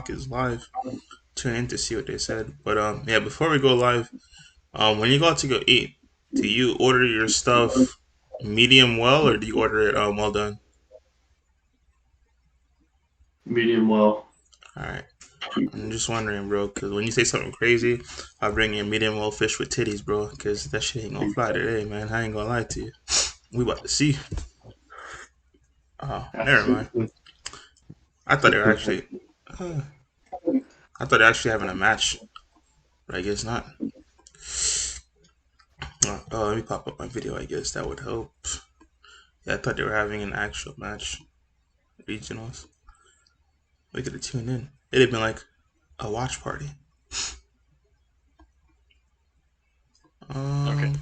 talk is live. Tune in to see what they said. But yeah, before we go live, when you go out to go eat, do you order your stuff medium well or do you order it well done? Medium well. All right. I'm just wondering, bro, because when you say something crazy, I bring in medium well fish with titties, bro, because that shit ain't gonna fly today, man. I ain't gonna lie to you. We about to see. Oh, never mind. Absolutely. I thought they were actually. Uh, I thought they were actually having a match, but I guess not. Let me pop up my video. I guess that would help. Yeah, I thought they were having an actual match, regionals. We could have tuned in. It'd have been like a watch party. Okay, Um,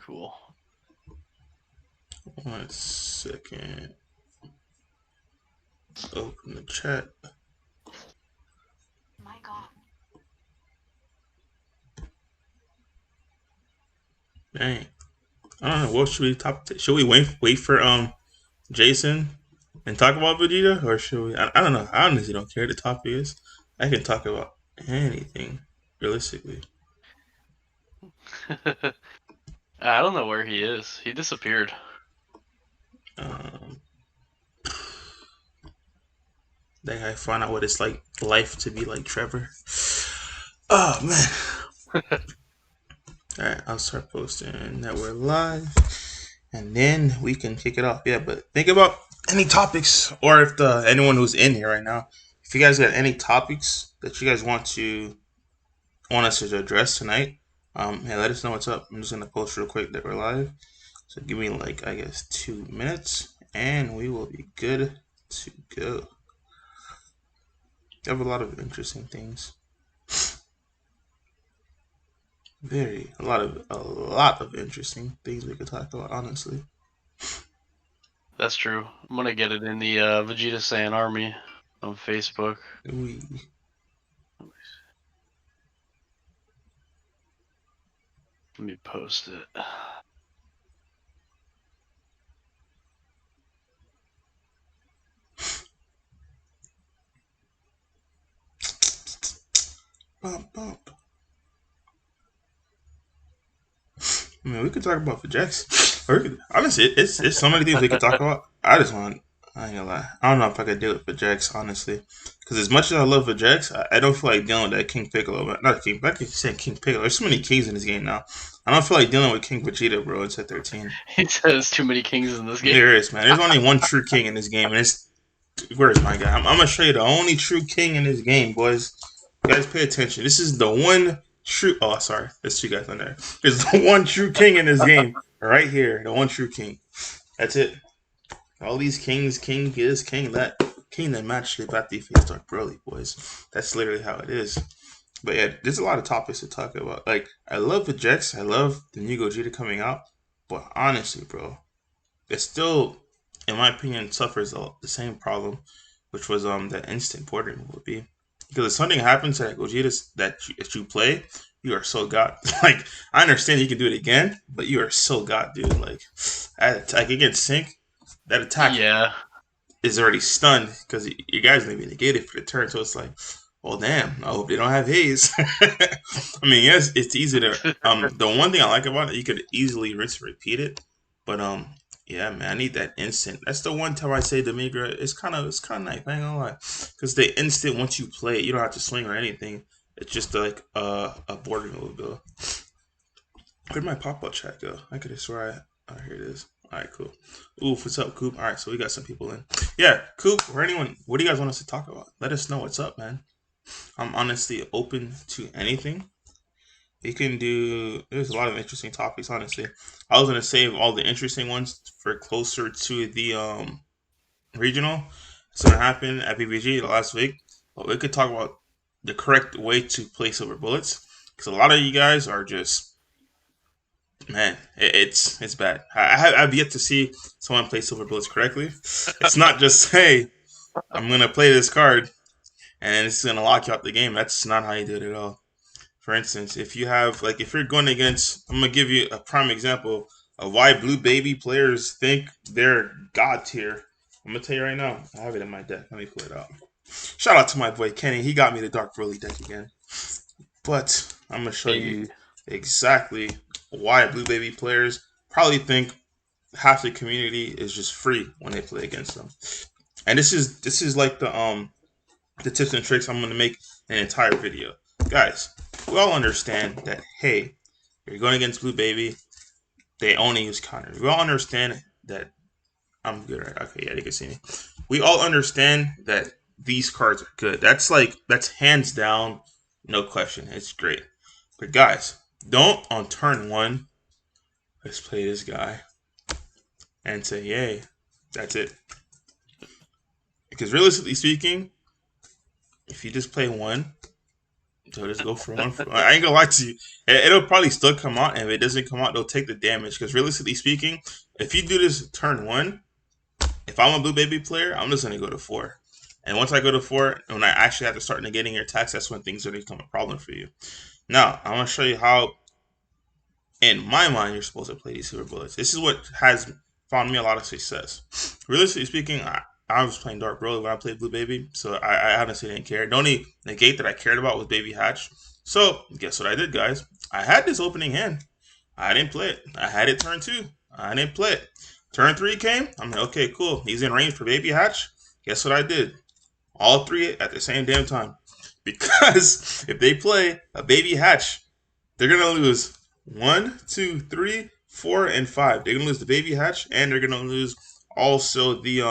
cool. 1 second. Let's open the chat. My God. Dang. I don't know. What should we should we wait for Jason and talk about Vegeta, or should we? I don't know. I honestly don't care. The topic is I can talk about anything realistically. I don't know where he is. He disappeared. Um, that I find out what it's like life to be like Trevor. Oh man. Alright, I'll start posting that we're live and then we can kick it off. Yeah, but think about any topics or if anyone who's in here right now, if you guys got any topics that you guys want us to address tonight, hey, let us know what's up. I'm just gonna post real quick that we're live. So give me like I guess 2 minutes and we will be good to go. We have a lot of interesting things. A lot of interesting things we could talk about, honestly. That's true. I'm gonna get it in the Vegeta Saiyan Army on Facebook. We Let me post it. bump bump. I mean, we could talk about Jax. Honestly, it's so many things we could talk about. I ain't gonna lie. I don't know if I could deal with Jax, honestly. Because as much as I love Jax, I don't feel like dealing with that King Piccolo. But not King, I keep saying King Piccolo. There's so many kings in this game now. I don't feel like dealing with King Vegeta, bro. It's at 13. He says too many kings in this game. There is, man. There's only one true king in this game, and it's where's my guy? I'm gonna show you the only true king in this game, boys. You guys pay attention. This is the one true. Oh, sorry. There's two guys on there. There's the one true king in this game. Right here. The one true king. That's it. All these kings, king is king that. King that match they bat the face Dark Broly, boys. That's literally how it is. But yeah, there's a lot of topics to talk about. Like, I love the Jets. I love the new Gogeta coming out. But honestly, bro, it still, in my opinion, suffers the same problem, which was that instant porting would be. Because if something happens to that Gogeta that you play, you are so god. Like I understand you can do it again, but you are so god, dude. Like that attack against Sync, that attack Yeah. is already stunned because your guy's gonna be negated for the turn. So it's like, well, damn. I hope they don't have haze. I mean, yes, it's easy to. The one thing I like about it, you could easily rinse and repeat it, but yeah, man, I need that instant. That's the one time I say the Migra. It's kind of nice. I ain't gonna lie, because the instant once you play it, you don't have to swing or anything. It's just like a border move though. Where'd my pop-up chat go? I could have swear oh, here it is. Alright, cool. Oof, what's up, Coop? Alright, so we got some people in. Yeah, Coop, or anyone, what do you guys want us to talk about? Let us know what's up, man. I'm honestly open to anything. We can do, there's a lot of interesting topics, honestly. I was gonna save all the interesting ones for closer to the regional. It's gonna happen at PBG last week. But we could talk about the correct way to play silver bullets. Because a lot of you guys are just man, it's bad. I've yet to see someone play silver bullets correctly. It's not just hey, I'm gonna play this card and it's gonna lock you out the game. That's not how you do it at all. For instance, if you have like if you're going against, I'm gonna give you a prime example of why blue baby players think they're god tier. I'm gonna tell you right now. I have it in my deck. Let me pull it out. Shout out to my boy Kenny. He got me the Dark Broly deck again. But I'm gonna show you Hey, exactly why Blue Baby players probably think half the community is just free when they play against them. And this is like the tips and tricks I'm gonna make an entire video. Guys, we all understand that hey, you're going against Blue Baby, they only use counters. We all understand that I'm good, right? Okay, yeah, you can see me. We all understand that these cards are good. That's hands down, no question. It's great. But guys, don't on turn one, let's play this guy and say, yay, that's it. Because realistically speaking, if you just play one, so just go for one. I ain't gonna lie to you. It'll probably still come out, and if it doesn't come out, they'll take the damage. Because realistically speaking, if you do this turn one, if I'm a Blue Baby player, I'm just gonna go to 4. And once I go to 4, when I actually have to start negating your attacks, that's when things are gonna become a problem for you. Now, I'm gonna show you how, in my mind, you're supposed to play these super bullets. This is what has found me a lot of success. Realistically speaking, I was playing Dark Broly when I played Blue Baby, so I honestly didn't care. The only negate that I cared about was Baby Hatch. So, guess what I did, guys? I had this opening hand. I didn't play it. I had it turn 2. I didn't play it. Turn 3 came. I'm like, okay, cool. He's in range for Baby Hatch. Guess what I did? All 3 at the same damn time. Because if they play a Baby Hatch, they're gonna lose 1, 2, 3, 4, and 5. They're gonna lose the Baby Hatch, and they're gonna lose also the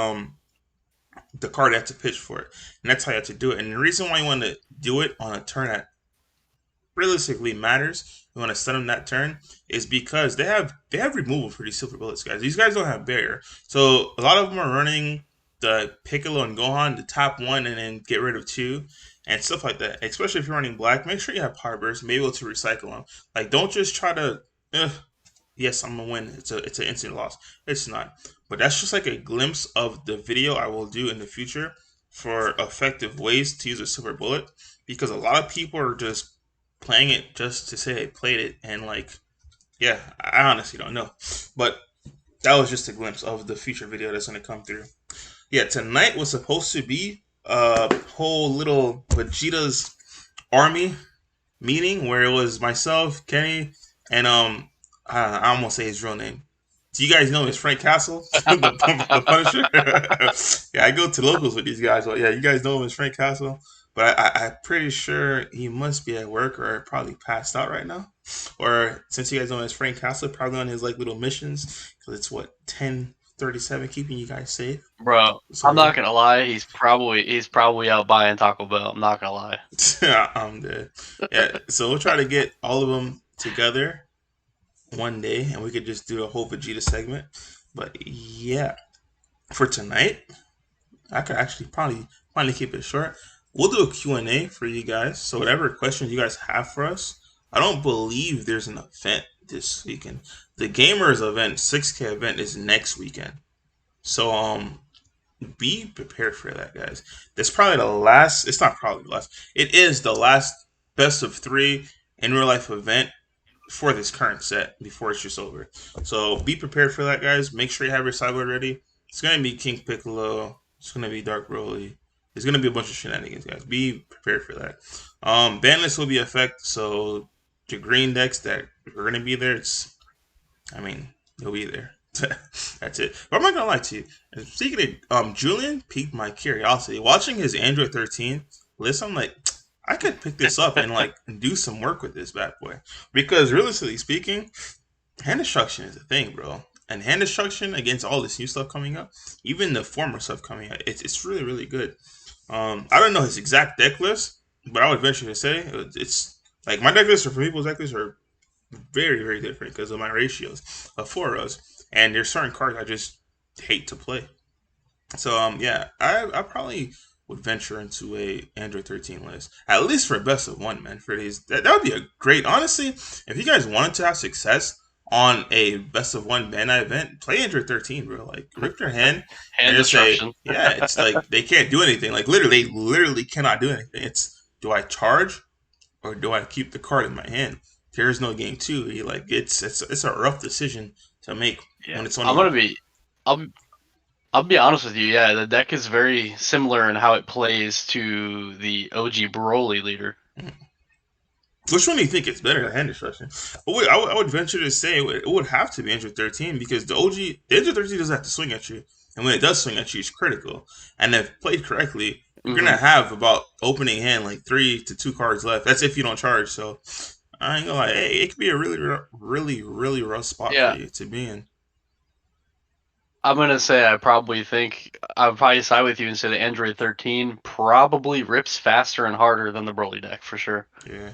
card they have to pitch for it. And that's how you have to do it. And the reason why you want to do it on a turn that realistically matters, you want to stun them that turn, is because they have removal for these silver bullets, guys. These guys don't have barrier, so a lot of them are running the Piccolo and Gohan to tap 1 and then get rid of 2 and stuff like that. Especially if you're running black, make sure you have power burst and be able to recycle them. Like, don't just try to yes, I'm gonna win. It's an instant loss. It's not. But that's just like a glimpse of the video I will do in the future for effective ways to use a silver bullet, because a lot of people are just playing it just to say they played it, and like, yeah, I honestly don't know. But that was just a glimpse of the future video that's gonna come through. Yeah, tonight was supposed to be a whole little Vegeta's army meeting where it was myself, Kenny, and I almost say his real name. Do you guys know him as Frank Castle, the Punisher? Yeah, I go to locals with these guys. But yeah, you guys know him as Frank Castle. But I'm pretty sure he must be at work or probably passed out right now. Or since you guys know him as Frank Castle, probably on his like little missions, because it's what 10:37, keeping you guys safe. bro, So I'm yeah, not gonna lie. He's probably out buying Taco Bell. I'm not gonna lie. I'm dead. Yeah, so we'll try to get all of them together one day, and we could just do a whole Vegeta segment. But yeah, for tonight, I could actually probably keep it short. We'll do a Q&A for you guys. So whatever questions you guys have for us, I don't believe there's an event this weekend. The Gamers event, 6K event, is next weekend. So be prepared for that, guys. That's probably the last. It's not probably the last. It is the last best of 3 in real life event for this current set before it's just over. So be prepared for that, guys. Make sure you have your sideboard ready. It's gonna be King Piccolo. It's gonna be Dark Broly. There's gonna be a bunch of shenanigans, guys. Be prepared for that. Ban list will be effect. So the green decks that are gonna be there, I mean, he'll be there. That's it. But I'm not gonna lie to you. And speaking of Julian piqued my curiosity. Watching his Android 13 list, I'm like, I could pick this up and like do some work with this bad boy. Because realistically speaking, hand destruction is a thing, bro. And hand destruction against all this new stuff coming up, even the former stuff coming out, it's really really good. I don't know his exact deck list, but I would venture to say it's like my deck list or for people's deck lists are very very different because of my ratios of 4 rows, and there's certain cards I just hate to play. So yeah, I probably would venture into a Android 13 list at least for best of 1, man. For these, that would be a great. Honestly, if you guys wanted to have success on a best of 1 Bandai event, play Android 13, bro. Like rip their hand and Hand just say, destruction. yeah, it's like they can't do anything. Like literally, they literally cannot do anything. It's do I charge or do I keep the card in my hand? There's no game 2. You like it's a rough decision to make Yeah, when it's I'm only gonna be. I'm I'll be honest with you. Yeah, the deck is very similar in how it plays to the OG Broly leader. Which one do you think is better than hand destruction? I would venture to say it would have to be Android 13 because the Android 13 doesn't have to swing at you, and when it does swing at you, it's critical. And if played correctly, you're gonna Mm-hmm. have about opening hand like 3 to 2 cards left. That's if you don't charge. So I ain't gonna lie, hey, it could be a really rough spot for Yeah, you to be in. I'm gonna say I would probably side with you and say the Android 13 probably rips faster and harder than the Broly deck for sure. Yeah.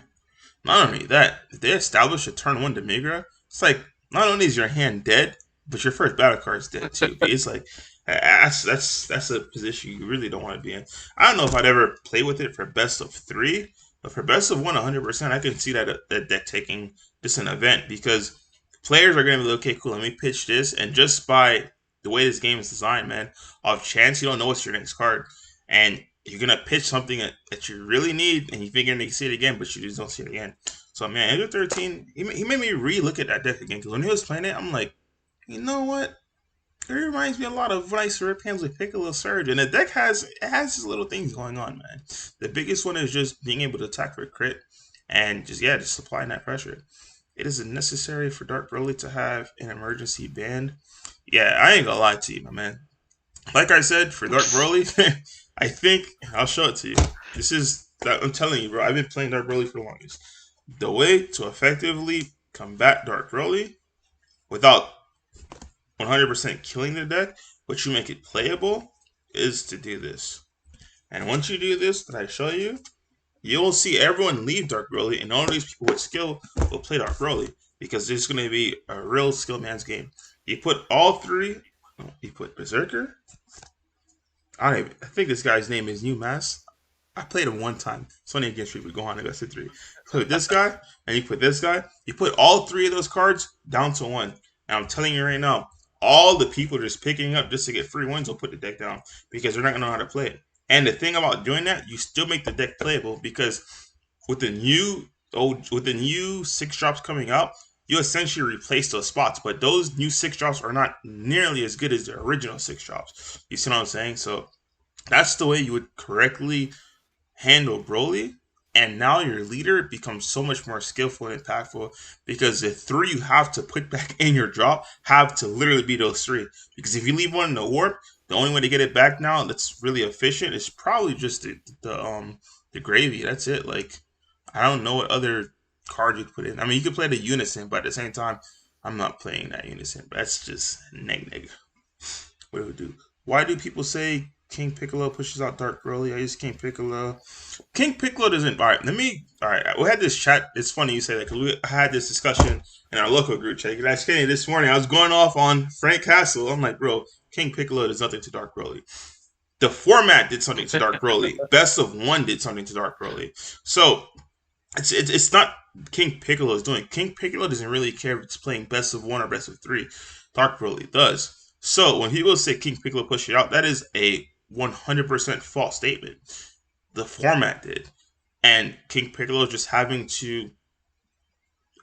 Not only that, if they establish a turn one Demigra, it's like not only is your hand dead, but your first battle card is dead too. It's like that's a position you really don't want to be in. I don't know if I'd ever play with it for best of three, but for best of one, 100%, I can see that deck taking just an event because players are going to be like, okay, cool. Let me pitch this, and just by the way this game is designed, man, off chance you don't know what's your next card, and you're gonna pitch something that you really need, and you think you're gonna see it again, but you just don't see it again. So man, Andrew 13, he made me re-look at that deck again because when he was playing it, I'm like, you know what? It reminds me a lot of nice rip hands with Piccolo Surge, and the deck has these little things going on, man. The biggest one is just being able to attack for crit, and just applying that pressure. It is necessary for Dark Broly to have an emergency band. Yeah, I ain't gonna lie to you, my man. Like I said, for Dark Broly, I think I'll show it to you. This is I'm telling you, bro. I've been playing Dark Broly for the longest. The way to effectively combat Dark Broly without 100% killing the deck, but you make it playable, is to do this. And once you do this, that I show you, you will see everyone leave Dark Broly, and all these people with skill will play Dark Broly because there's going to be a real skill man's game. You put all three. You put Berserker. I think this guy's name is New Mass. I played him one time. Sony against Street would go on and go to three. Put this guy, and you put this guy. You put all three of those cards down to one. And I'm telling you right now, all the people just picking up just to get free wins will put the deck down because they're not gonna know how to play it. And the thing about doing that, you still make the deck playable because with the new 6 drops coming out, you essentially replace those spots. But those new 6 drops are not nearly as good as the original 6 drops. You see what I'm saying? So that's the way you would correctly handle Broly, and now your leader becomes so much more skillful and impactful because the three you have to put back in your drop have to literally be those three. Because if you leave one in the warp, the only way to get it back now that's really efficient is probably just the gravy. That's it. Like I don't know what other card you could put in. I mean, you could play the unison, but at the same time, I'm not playing that unison. That's just neg. What do we do? Why do people say King Piccolo pushes out Dark Broly? I use King Piccolo. King Piccolo doesn't. All right, let me. All right, we had this chat. It's funny you say that because we had this discussion in our local group chat. I was kidding this morning. I was going off on Frank Castle. I'm like, bro, King Piccolo does nothing to Dark Broly. The format did something to Dark Broly. Best of One did something to Dark Broly. So it's not King Piccolo is doing. King Piccolo doesn't really care if it's playing best of one or best of three. Dark Broly does. So when people say King Piccolo push it out, that is a 100% false statement. The format did, and King Piccolo just having to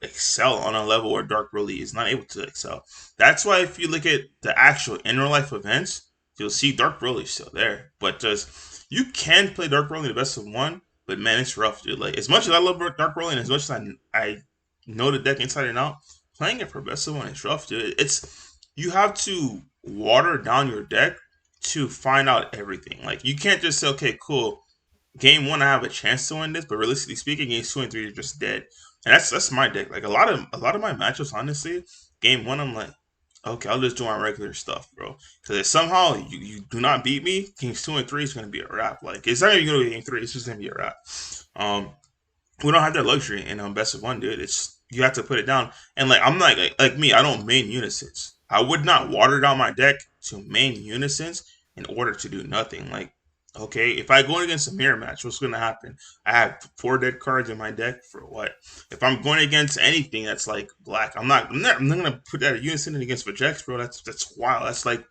excel on a level where Dark Broly is not able to excel. That's why if you look at the actual in real life events, you'll see Dark Broly still there. But just you can play Dark Broly the best of one, but man, it's rough, dude. Like as much as I love Dark Broly and as much as I know the deck inside and out, playing it for best of one is rough, dude. It's you have to water down your deck to find out everything. Like you can't just say, okay, cool, game one I have a chance to win this, but realistically speaking, games two and three are just dead. And that's my deck. Like a lot of my matchups, honestly, game one I'm like, okay, I'll just do my regular stuff, bro. Because if somehow you do not beat me, games two and three is gonna be a wrap. Like it's not even gonna be game three, it's just gonna be a wrap. Um we don't have that luxury in best of one, dude. It's you have to put it down. And like I'm not like me, I don't main unisons. I would not water down my deck to main unisons in order to do nothing. Like, okay, if I go against a mirror match, what's gonna happen? I have 4 dead cards in my deck for what? If I'm going against anything that's like black, I'm not gonna put that unison in against Vejex, bro. That's wild. That's like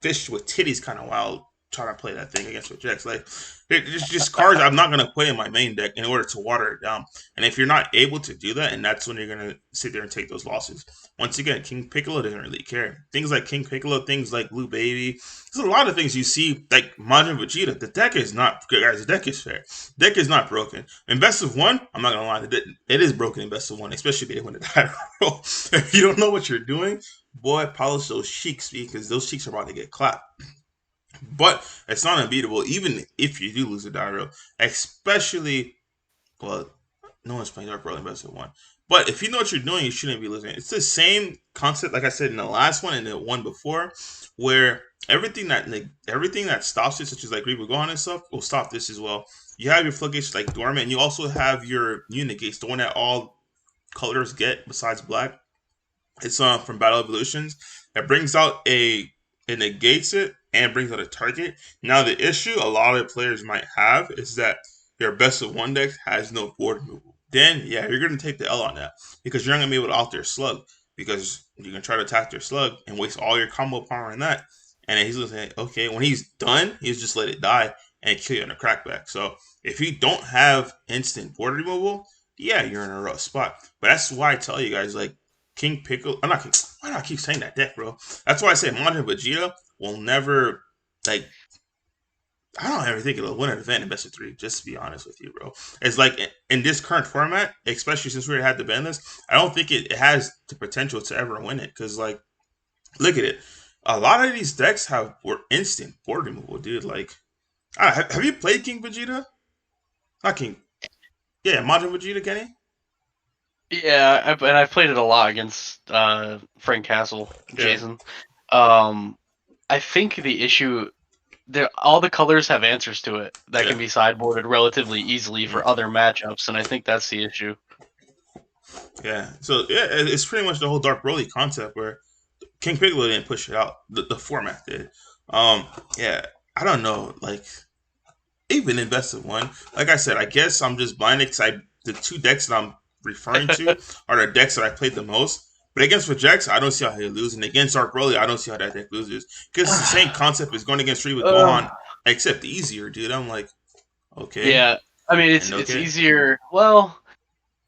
fish with titties kind of wild. trying to play that thing against Rejects. Like, it's just cards I'm not gonna put in my main deck in order to water it down. And if you're not able to do that, and that's when you're gonna sit there and take those losses. Once again, King Piccolo doesn't really care. Things like King Piccolo, things like Blue Baby. There's a lot of things you see, like Majin Vegeta. The deck is not good, guys. The deck is fair. The deck is not broken. In best of one, I'm not gonna lie, it is broken in best of one, especially when it die roll. If you don't know what you're doing, boy, polish those cheeks because those cheeks are about to get clapped. But it's not unbeatable, even if you do lose a die roll. Especially, well, no one's playing Dark World in best of one. But if you know what you're doing, you shouldn't be losing. It's the same concept, like I said in the last one and the one before, where everything that stops it, such as like Reba Gohan and stuff, will stop this as well. You have your floodgates like dormant, and you also have your unigates, the one that all colors get besides black. It's from Battle Evolutions. That brings out it negates it and brings out a target. Now the issue a lot of players might have is that your best of one deck has no board removal. Then yeah, you're gonna take the L on that because you're not gonna be able to out their slug because you can try to attack their slug and waste all your combo power on that. And then he's gonna say, okay, when he's done, he's just let it die and kill you on a crackback. So if you don't have instant board removal, yeah, you're in a rough spot. But that's why I tell you guys, like, King Pickle. I'm not. Why do I keep saying that deck, bro? That's why I say Majin Vegeta will never, like. I don't ever think it'll win an event in best of three. Just to be honest with you, bro. It's like in this current format, especially since we had the ban list, I don't think it has the potential to ever win it. Because like, look at it. A lot of these decks were instant board removal, dude. Like, have you played King Vegeta? Not King. Yeah, Majin Vegeta, Kenny. Yeah, and I've played it a lot against Frank Castle, Jason. I think the issue, all the colors have answers to it that can be sideboarded relatively easily for other matchups, and I think that's the issue. Yeah, so yeah, it's pretty much the whole Dark Broly concept where King Piccolo didn't push it out, the format did. Yeah, I don't know, like even in best of one, like I said, I guess I'm just blinded because the two decks that I'm referring to are the decks that I played the most. But against Rejex, I don't see how he loses. And against Dark Broly, I don't see how that deck loses. Because it's the same concept as going against Reba Gohan, except easier, dude. I'm like, okay. Yeah, I mean, it's easier. Well,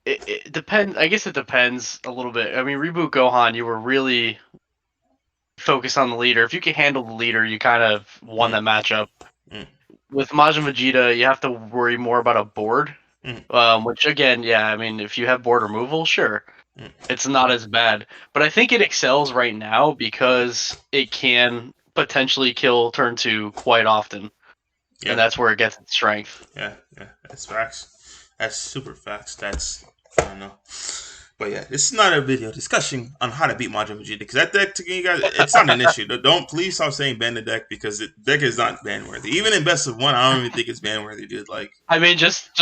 it depends. I guess it depends a little bit. I mean, Reboot Gohan, you were really focused on the leader. If you can handle the leader, you kind of won that matchup. With Majin Vegeta, you have to worry more about a board. Which again, yeah, I mean, if you have board removal, sure, it's not as bad. But I think it excels right now because it can potentially kill turn 2 quite often, and that's where it gets its strength. Yeah, that's facts. That's super facts. I don't know. But yeah, this is not a video discussion on how to beat Majin Vegeta because that deck, to you guys, it's not an issue. Don't please stop saying ban the deck because the deck is not ban worthy. Even in best of one, I don't even think it's ban worthy, dude. Like, I mean, just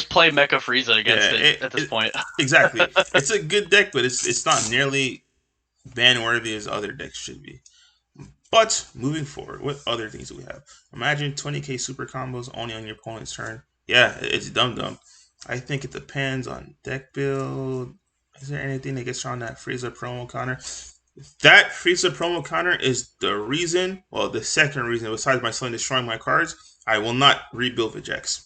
play Mecha Frieza against it at this point. Exactly, it's a good deck, but it's not nearly ban worthy as other decks should be. But moving forward, what other things do we have? Imagine 20k super combos only on your opponent's turn. Yeah, it's dumb. I think it depends on deck build. Is there anything that gets on that Frieza promo counter? That Frieza promo counter is the reason, well, the second reason, besides my son destroying my cards, I will not rebuild Vegeks.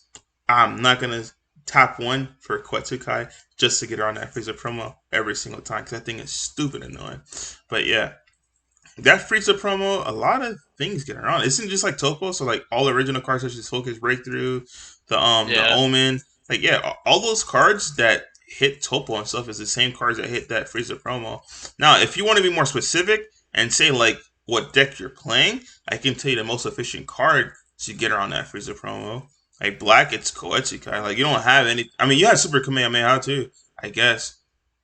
I'm not going to tap one for Quetsukai just to get her on that Frieza promo every single time because that thing is stupid annoying. But yeah, that Frieza promo, a lot of things get around. It isn't just like Topo, so like all original cards such as Focus Breakthrough, the Omen, like yeah, all those cards that hit Topo and stuff is the same cards that hit that Frieza promo. Now, if you want to be more specific and say like what deck you're playing, I can tell you the most efficient card to get around that Frieza promo. Like black, it's Koetsukai. Like you don't have any. I mean, you have Super Kamehameha too, I guess.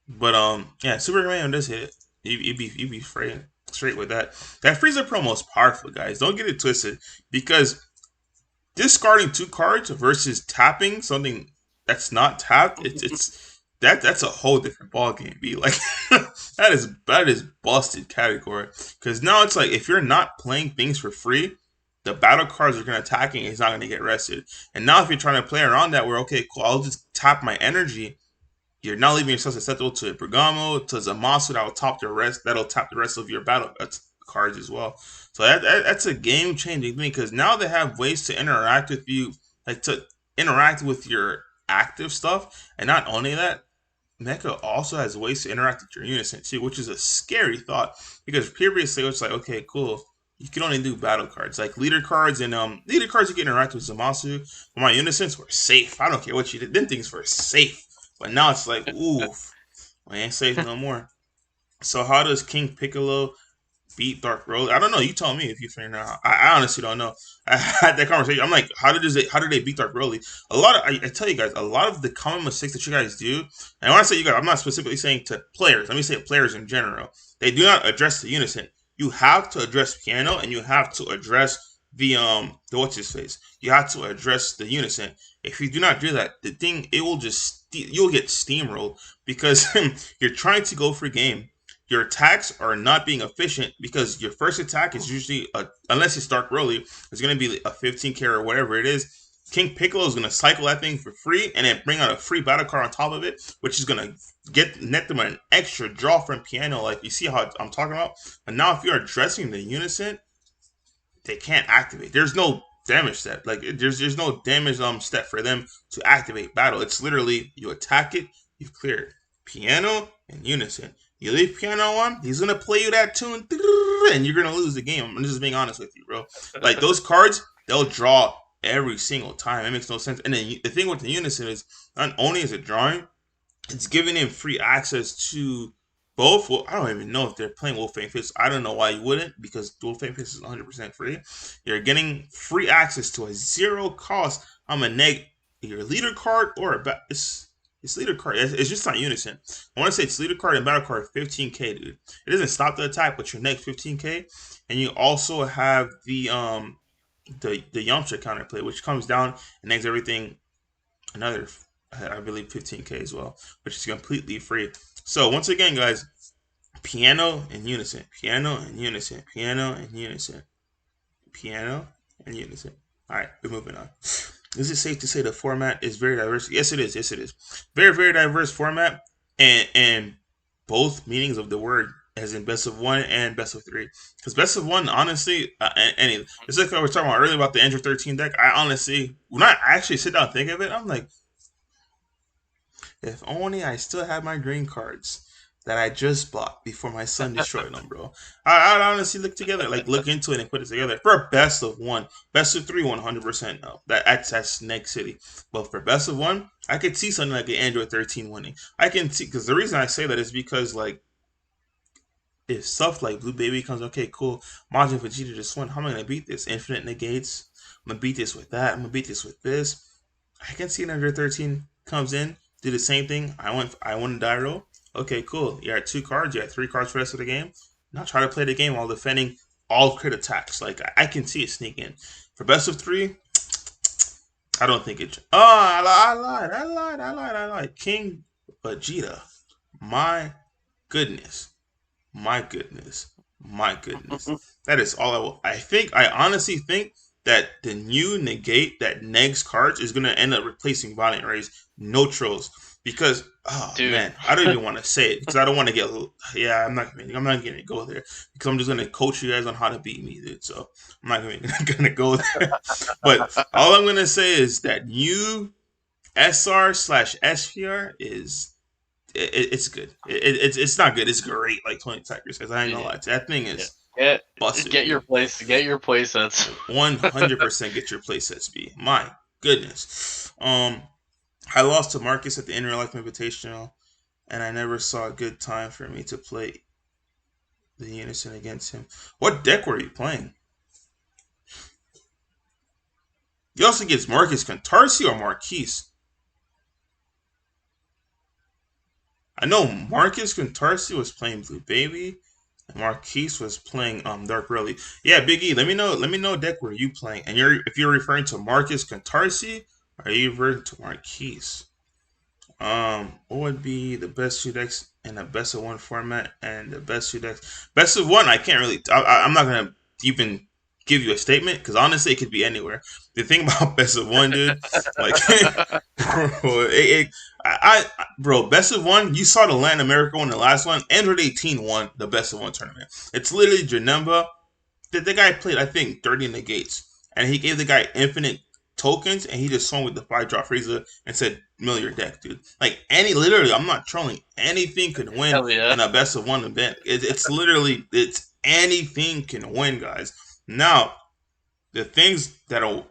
But yeah, Super Kamehameha does hit it. You be straight with that. That Frieza promo is powerful, guys. Don't get it twisted because discarding 2 cards versus tapping something that's not tapped, that's a whole different ball game. Be like that is busted category because now it's like if you're not playing things for free, the battle cards are going to attack and it's not going to get rested. And now if you're trying to play around that, where okay, cool, I'll just tap my energy. You're not leaving yourself susceptible to Bergamo, to Zamasu that'll tap the rest of your battle cards as well. So that's a game changing thing because now they have ways to interact with you, like to interact with your active stuff, and not only that, Mecha also has ways to interact with your unison too, which is a scary thought because previously it was like, okay, cool, you can only do battle cards like leader cards and leader cards you can interact with Zamasu. But my unisons were safe. I don't care what you did, them things were safe. But now it's like, oof, I ain't safe no more. So how does King Piccolo beat Dark Broly? I don't know. You tell me if you figure it out. I honestly don't know. I had that conversation. I'm like, how did they beat Dark Broly? A lot of I tell you guys, a lot of the common mistakes that you guys do, and when I say you guys, I'm not specifically saying to players. Let me say players in general. They do not address the unison. You have to address piano, and you have to address the what's his face. You have to address the unison. If you do not do that, the thing it will just you'll get steamrolled because you're trying to go for game, your attacks are not being efficient because your first attack is usually unless it's Dark Broly, it's going to be a 15k or whatever it is. King Piccolo is going to cycle that thing for free and then bring out a free battle card on top of it, which is going to net them an extra draw from piano. Like you see how I'm talking about. But now if you're addressing the unison, they can't activate. There's no damage step. Like there's no damage step for them to activate battle. It's literally you attack it, you've cleared. Piano and unison. You leave piano on, he's gonna play you that tune, and you're gonna lose the game. I'm just being honest with you, bro. Like those cards, they'll draw every single time. It makes no sense. And then the thing with the unison is, not only is it drawing, it's giving him free access to both. Well, I don't even know if they're playing Wolfang Fist. I don't know why you wouldn't, because Wolfang Fist is 100% free. You're getting free access to a zero cost. I'm gonna neg your leader card or it's leader card. It's just not unison. I want to say it's leader card and battle card 15k, dude. It doesn't stop the attack, but your next 15k, and you also have the Yamcha counterplay, which comes down and makes everything another, I believe 15k as well, which is completely free. So once again, guys, piano and unison, piano and unison, piano and unison, piano and unison. All right, we're moving on. Is it safe to say the format is very diverse? Yes, it is. Yes, it is. Very, very diverse format, and both meanings of the word, as in best of one and best of three. Because best of one, honestly, and it's like I was talking about earlier about the Android 13 deck. I honestly, when I actually sit down and think of it, I'm like, if only I still had my green cards that I just bought before my son destroyed them, bro. I'd honestly look into it and put it together. For a best of one, best of three, 100% no. That's next city. But for best of one, I could see something like an Android 13 winning. I can see, because the reason I say that is because, like, if stuff like Blue Baby comes, okay, cool. Majin Vegeta just won. How am I going to beat this? Infinite negates. I'm going to beat this with that. I'm going to beat this with this. I can see an Android 13 comes in, do the same thing. I won Dairo. Okay, cool. You had 2 cards. You had 3 cards for the rest of the game. Now try to play the game while defending all crit attacks. Like, I can see it sneak in. For best of 3, I don't think it. Oh, I lied. King Vegeta. My goodness. My goodness. That is all I will. I honestly think that the new negate that negs cards is going to end up replacing Violent Rays. No trolls. Because, oh, dude, man, I don't even want to say it because I don't want to get. Yeah, I'm not going to go there because I'm just going to coach you guys on how to beat me, dude. So I'm not going to go there. But all I'm going to say is that new SR/SPR is it's good. It's not good. It's great. Like 20 Tigers, because I ain't gonna lie. That thing is busted. Get your play sets. 100% get your play sets. B. My goodness. I lost to Marcus at the In Real Life Invitational, and I never saw a good time for me to play the Unison against him. What deck were you playing? You also gets Marcus Cantarsi or Marquise? I know Marcus Cantarsi was playing Blue Baby, and Marquise was playing Dark Broly. Yeah, Big E, let me know deck where you playing. And if you're referring to Marcus Cantarsi, or are you referring to Marquise? What would be the best 2 decks in a best of 1 format and the best 2 decks? Best of 1, I can't really. I'm not gonna even give you a statement because honestly, it could be anywhere. The thing about best of 1, dude, like, Bro, best of one. You saw the Latin America one, the last one. Android 18 won the best of one tournament. It's literally Janemba. The guy played, I think, 30 negates, and he gave the guy infinite tokens, and he just swung with the 5-drop Frieza and said, "Mill your deck, dude." Like literally, I'm not trolling. Anything can win in a best of one event. It's literally, it's anything can win, guys. Now, the things that'll,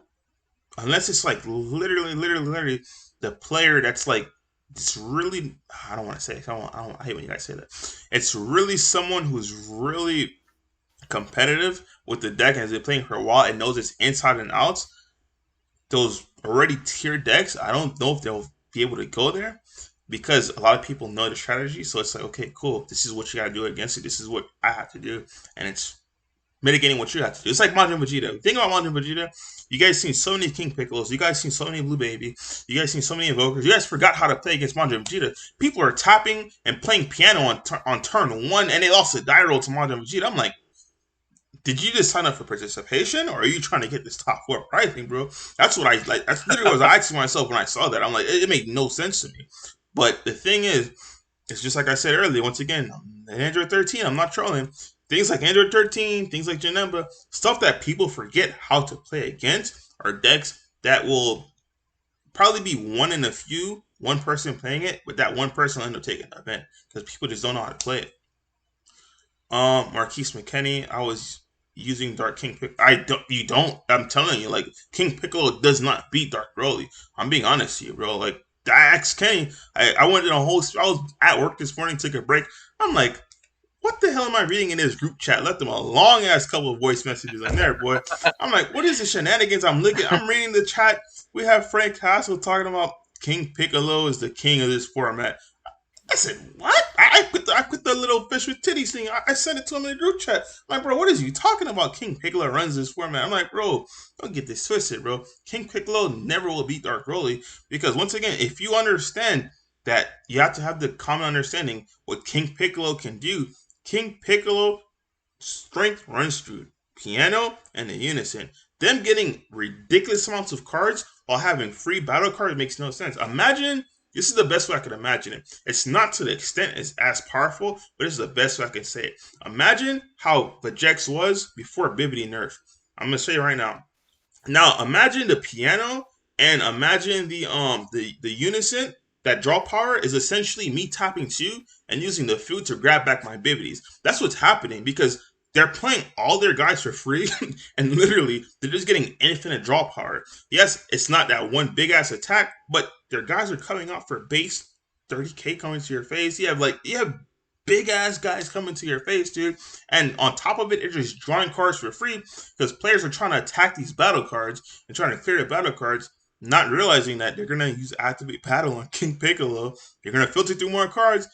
unless it's like literally the player that's like, it's really, I don't want to say it. I hate when you guys say that. It's really someone who's really competitive with the deck and has been playing for a while and knows its inside and outs. Those already tiered decks, I don't know if they'll be able to go there because a lot of people know the strategy. So it's like, okay, cool. This is what you got to do against it. This is what I have to do, and it's mitigating what you have to do. It's like Majin Vegeta. Think about Majin Vegeta. You guys seen so many King Piccolos. You guys seen so many Blue Baby. You guys seen so many Invokers. You guys forgot how to play against Majin Vegeta. People are tapping and playing piano on turn one, and they lost a die roll to Majin Vegeta. I'm like, did you just sign up for participation, or are you trying to get this top 4 pricing, bro? That's what I like. That's literally what I was asking myself when I saw that. I'm like, it made no sense to me. But the thing is, it's just like I said earlier. Once again, Android 13. I'm not trolling. Things like Android 13, things like Janemba, stuff that people forget how to play against are decks that will probably be one in a few, one person playing it, but that one person will end up taking the event because people just don't know how to play it. Marquise McKinney, I was using Dark King Piccolo. You don't. I'm telling you, like, King Piccolo does not beat Dark Broly. I'm being honest with you, bro. Like, I asked Kenny. I went in a whole. I was at work this morning, took a break. I'm like, what the hell am I reading in this group chat? Left them a long ass couple of voice messages in there, boy. I'm like, what is the shenanigans? I'm reading the chat. We have Frank Castle talking about King Piccolo is the king of this format. I said, what? I put the little fish with titties thing. I sent it to him in the group chat. I'm like, bro, what is you talking about? King Piccolo runs this format. I'm like, bro, don't get this twisted, bro. King Piccolo never will beat Dark Broly because, once again, if you understand that, you have to have the common understanding what King Piccolo can do. King Piccolo strength runs through piano and the unison. Them getting ridiculous amounts of cards while having free battle cards makes no sense. Imagine, this is the best way I could imagine it. It's not to the extent it's as powerful, but this is the best way I can say it. Imagine how Vegex was before Bibbidi nerf. I'm gonna say it right now. Now imagine the piano and imagine the unison. That draw power is essentially me tapping 2 and using the food to grab back my Bibbities. That's what's happening because they're playing all their guys for free and literally they're just getting infinite draw power. Yes, it's not that one big ass attack, but their guys are coming out for base 30k coming to your face. You have big ass guys coming to your face, dude. And on top of it, they're just drawing cards for free because players are trying to attack these battle cards and trying to clear the battle cards, not realizing that they're gonna use Activate Battle on King Piccolo. You're gonna filter through more cards.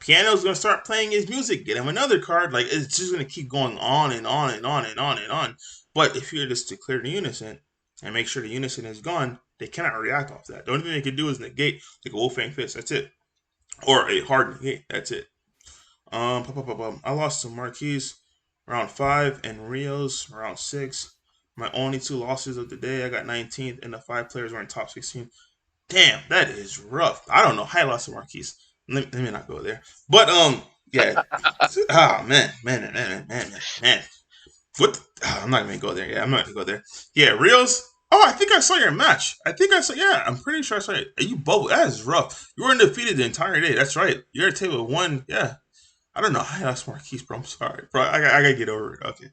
Piano's gonna start playing his music, get him another card. Like, it's just gonna keep going on and on and on and on and on. But if you're just to clear the unison and make sure the unison is gone, they cannot react off that. The only thing they can do is negate, like a Wolfang Fist. That's it, or a hard negate. That's it. I lost to Marquise round 5 and Rios round 6. My only 2 losses of the day. I got 19th, and the 5 players were in top 16. Damn, that is rough. I don't know how I lost to Marquise. Let me not go there. But yeah. Man. What? I'm not gonna go there. Yeah, I'm not gonna go there. Yeah, Rios. Oh, I think I saw your match. Yeah, I'm pretty sure I saw it. You bubbled. That is rough. You were undefeated the entire day. That's right. You're at table 1. Yeah. I don't know how I lost Marquise, bro. I'm sorry, bro. I gotta get over it. Okay.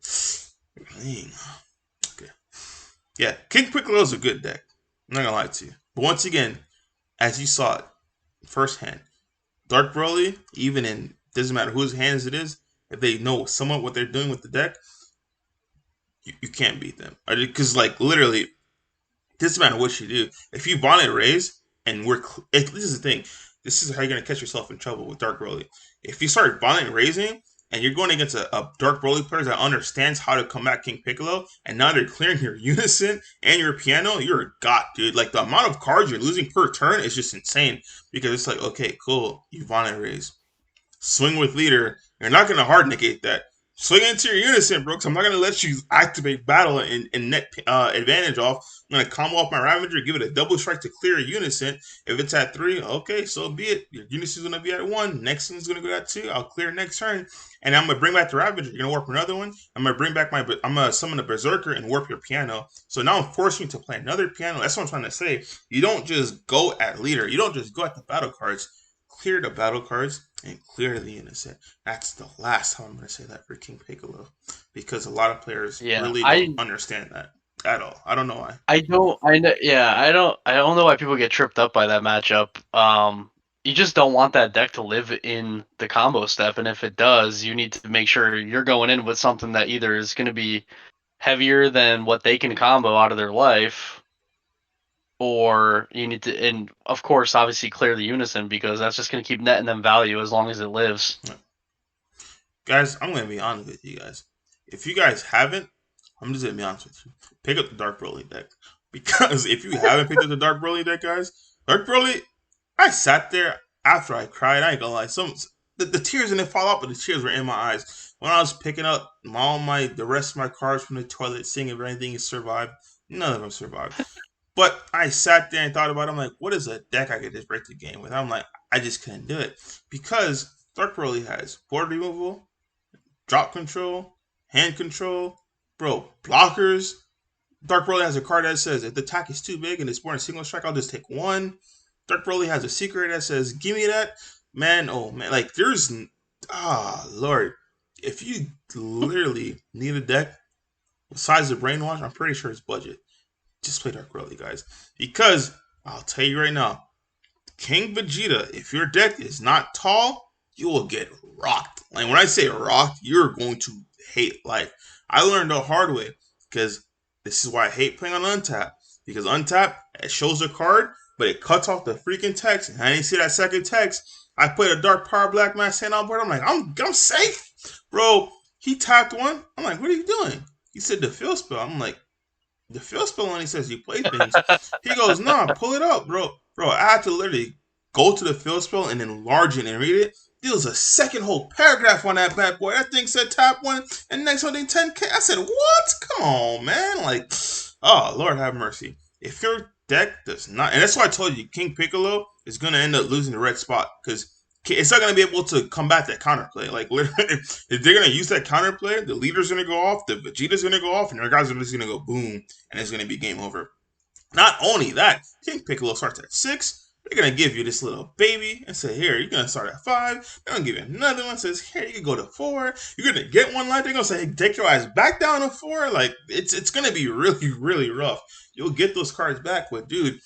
Okay. Yeah, King Piccolo is a good deck. I'm not gonna lie to you. But once again, as you saw it firsthand, Dark Broly, even in, doesn't matter whose hands it is, if they know somewhat what they're doing with the deck, you can't beat them. Because, like, literally, it doesn't matter what you do. If you bonnet raise, and this is the thing, this is how you're going to catch yourself in trouble with Dark Broly. If you start bonnet raising, and you're going against a Dark Broly player that understands how to combat King Piccolo, and now they're clearing your unison and your piano, you're a god, dude. Like, the amount of cards you're losing per turn is just insane. Because it's like, okay, cool, you bonnet raise. Swing with leader. You're not going to hard negate that. swing into your unison, bro. Cause I'm not gonna let you activate battle and net advantage off. I'm gonna combo off my Ravager, give it a double strike to clear a unison. If it's at 3, okay, so be it. Your unison's gonna be at 1. Next one's gonna go at 2. I'll clear next turn, and I'm gonna bring back the Ravager. You're gonna warp another one. I'm gonna summon a Berserker and warp your piano. So now I'm forcing you to play another piano. That's what I'm trying to say. You don't just go at leader. You don't just go at the battle cards. Clear the battle cards and clear the unison. That's the last time I'm going to say that for King Piccolo, because a lot of players Yeah, really don't understand that at all. I don't know why. I don't. I know. Yeah, I don't know why people get tripped up by that matchup. You just don't want that deck to live in the combo step, and if it does, you need to make sure you're going in with something that either is going to be heavier than what they can combo out of their life, or you need to, and of course, obviously clear the unison, because that's just going to keep netting them value as long as it lives. Yeah. Guys, I'm going to be honest with you guys. If you guys haven't, I'm just going to be honest with you. Pick up the Dark Broly deck. Because if you haven't picked up the Dark Broly deck, guys, Dark Broly, I sat there after I cried. I ain't gonna lie. The tears didn't fall out, but the tears were in my eyes. When I was picking up the rest of my cards from the toilet, seeing if anything survived, none of them survived. But I sat there and thought about it. I'm like, what is a deck I could just break the game with? I'm like, I just couldn't do it. Because Dark Broly has board removal, drop control, hand control, bro, blockers. Dark Broly has a card that says if the attack is too big and it's more than a single strike, I'll just take 1. Dark Broly has a secret that says, give me that. Man, oh man, like there's, Lord. If you literally need a deck besides the Brainwash, I'm pretty sure it's budget. Just play Dark Broly, guys. Because, I'll tell you right now, King Vegeta, if your deck is not tall, you will get rocked. Like when I say rocked, you're going to hate life. I learned the hard way because this is why I hate playing on Untap. Because Untap, it shows a card, but it cuts off the freaking text. And I didn't see that second text. I put a Dark Power Black Mass hand on board. I'm like, I'm safe. Bro, he tapped 1. I'm like, what are you doing? He said the field spell. I'm like, the field spell only says you play things. He goes, nah, pull it up, bro. Bro, I had to literally go to the field spell and enlarge it and read it. There was a second whole paragraph on that bad boy. That thing said tap 1 and next one thing 10K. I said, what? Come on, man. Like, oh, Lord have mercy. If your deck does not, and that's why I told you, King Piccolo is going to end up losing the red spot because it's not going to be able to combat that counterplay. Like, literally, if they're going to use that counterplay, the leader's going to go off, the Vegeta's going to go off, and their guys are just going to go boom, and it's going to be game over. Not only that, King Piccolo starts at 6. They're going to give you this little baby and say, here, you're going to start at 5. They're going to give you another one, says, here, you can go to 4. You're going to get one life. They're going to say, hey, take your ass back down to 4. Like, it's going to be really, really rough. You'll get those cards back, but dude,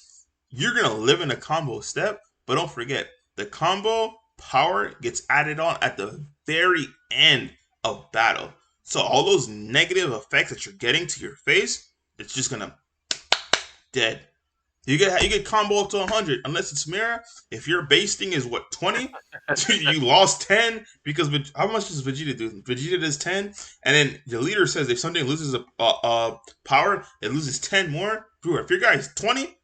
you're going to live in a combo step, but don't forget, the combo power gets added on at the very end of battle. So all those negative effects that you're getting to your face, it's just going to dead. You get combo up to 100 unless it's mirror. If your base thing is what 20, you lost 10 because how much does Vegeta do? Vegeta does 10, and then the leader says if something loses a power, it loses 10 more. Dude, if your guy is 20,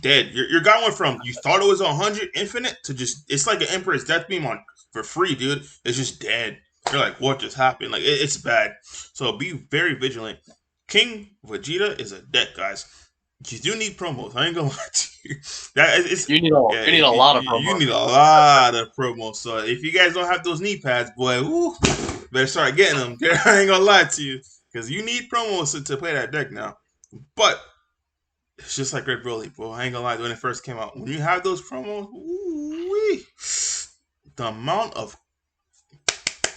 dead. Your guy went from you thought it was 100 infinite to just it's like an Emperor's Death Beam on for free, dude. It's just dead. You're like, what just happened? Like it's bad. So be very vigilant. King Vegeta is a deck, guys. You do need promos. I ain't gonna lie to you. You need a lot of promos. You need a lot of promos. So if you guys don't have those knee pads, boy, woo, better start getting them. I ain't gonna lie to you because you need promos to play that deck now. But it's just like Red Broly, bro. I ain't gonna lie. When it first came out, when you have those promos, woo-wee, the amount of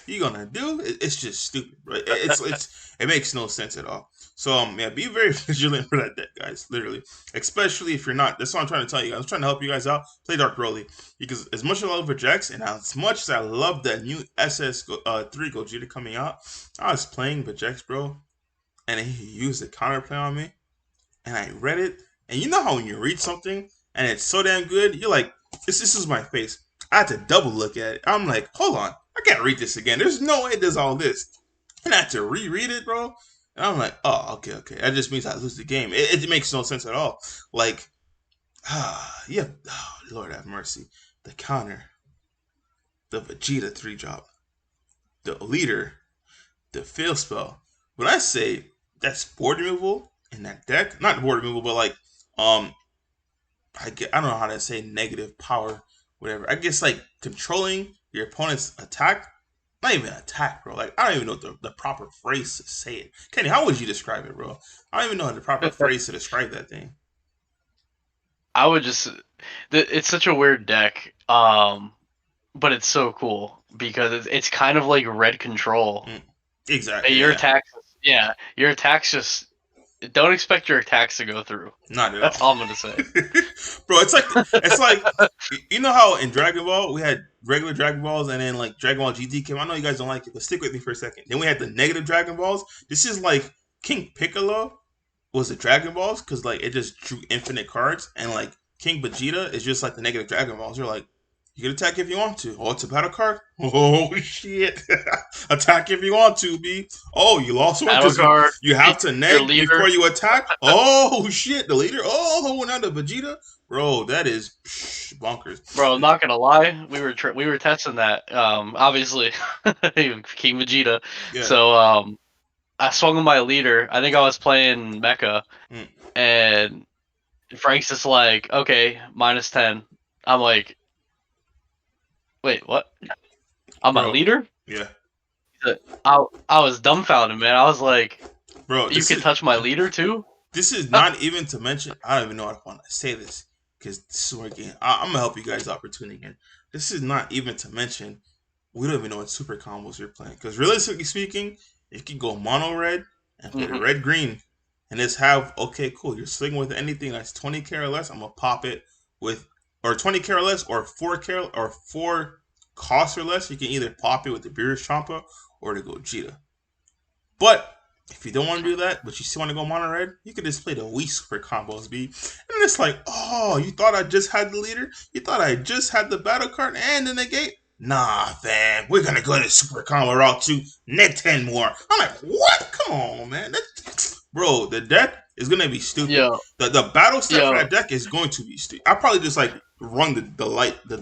you're gonna do, it's just stupid, right? It makes no sense at all. So yeah, be very vigilant for that deck, guys. Literally, especially if you're not. That's what I'm trying to tell you guys. I'm trying to help you guys out. Play Dark Broly because as much as I love Vegex and as much as I love that new SS3 Gogeta coming out, I was playing Vegex, bro, and he used the counterplay on me, and I read it, and you know how when you read something and it's so damn good, you're like, this is my face. I had to double look at it. I'm like, hold on, I can't read this again. There's no way it does all this. And I had to reread it, bro. And I'm like, oh, okay. That just means I lose the game. It makes no sense at all. Like, yeah, oh, Lord have mercy. The counter, the Vegeta 3-drop, the leader, the fail spell. When I say that's board removal in that deck, not board removal, but like um I don't know how to say negative power, whatever. I guess like controlling your opponent's attack. Not even attack, bro. Like I don't even know the proper phrase to say it. Kenny, how would you describe it, bro? I don't even know the proper phrase to describe that thing. I would just. It's such a weird deck. But it's so cool because it's kind of like red control. Exactly. Your Yeah. attacks, yeah, your attacks just don't expect your attacks to go through. Not at That's all. all I'm gonna say. Bro, it's like you know how in Dragon Ball we had regular Dragon Balls and then like Dragon Ball GT came. I know you guys don't like it, but stick with me for a second. Then we had the negative Dragon Balls. This is like King Piccolo was the Dragon Balls because like it just drew infinite cards, and like King Vegeta is just like the negative Dragon Balls. You're like, you can attack if you want to. Oh, it's a battle card. Oh shit! Attack if you want to, B. Oh, you lost one Battle because card. you have to Your neg leader. before you attack. Oh shit! The leader. Oh, now the Vegeta. Bro, that is bonkers. Bro, I'm not gonna lie. We were testing that. Obviously, King Vegeta. Yeah. So I swung on my leader. I think I was playing Mecha, Mm. and Frank's just like, okay, -10. I'm like, wait, what? I'm my Bro. leader? Yeah. I was dumbfounded, man. I was like, Bro, you can touch my leader too? This is not even to mention. I don't even know how to want to say this because this is where again I'm gonna help you guys out for tuning in. This is not even to mention. We don't even know what super combos you're playing because realistically speaking, you can go mono red and play the red green and just have okay cool. You're swinging with anything that's 20k or less. I'm gonna pop it with or 20k or less or 4k or 4 costs or less. You can either pop it with the Beerus Champa or the Gogeta. But if you don't want to do that, but you still want to go mono red, you can just play the Wii Super combos, B. And it's like, oh, you thought I just had the leader? You thought I just had the battle card and the negate? Nah, fam, we're gonna go to super combo route 2, net 10 more. I'm like, what? Come on, man. Bro, the deck is gonna be stupid. Yo. The battle step for that deck is going to be stupid. I probably just like run the light, the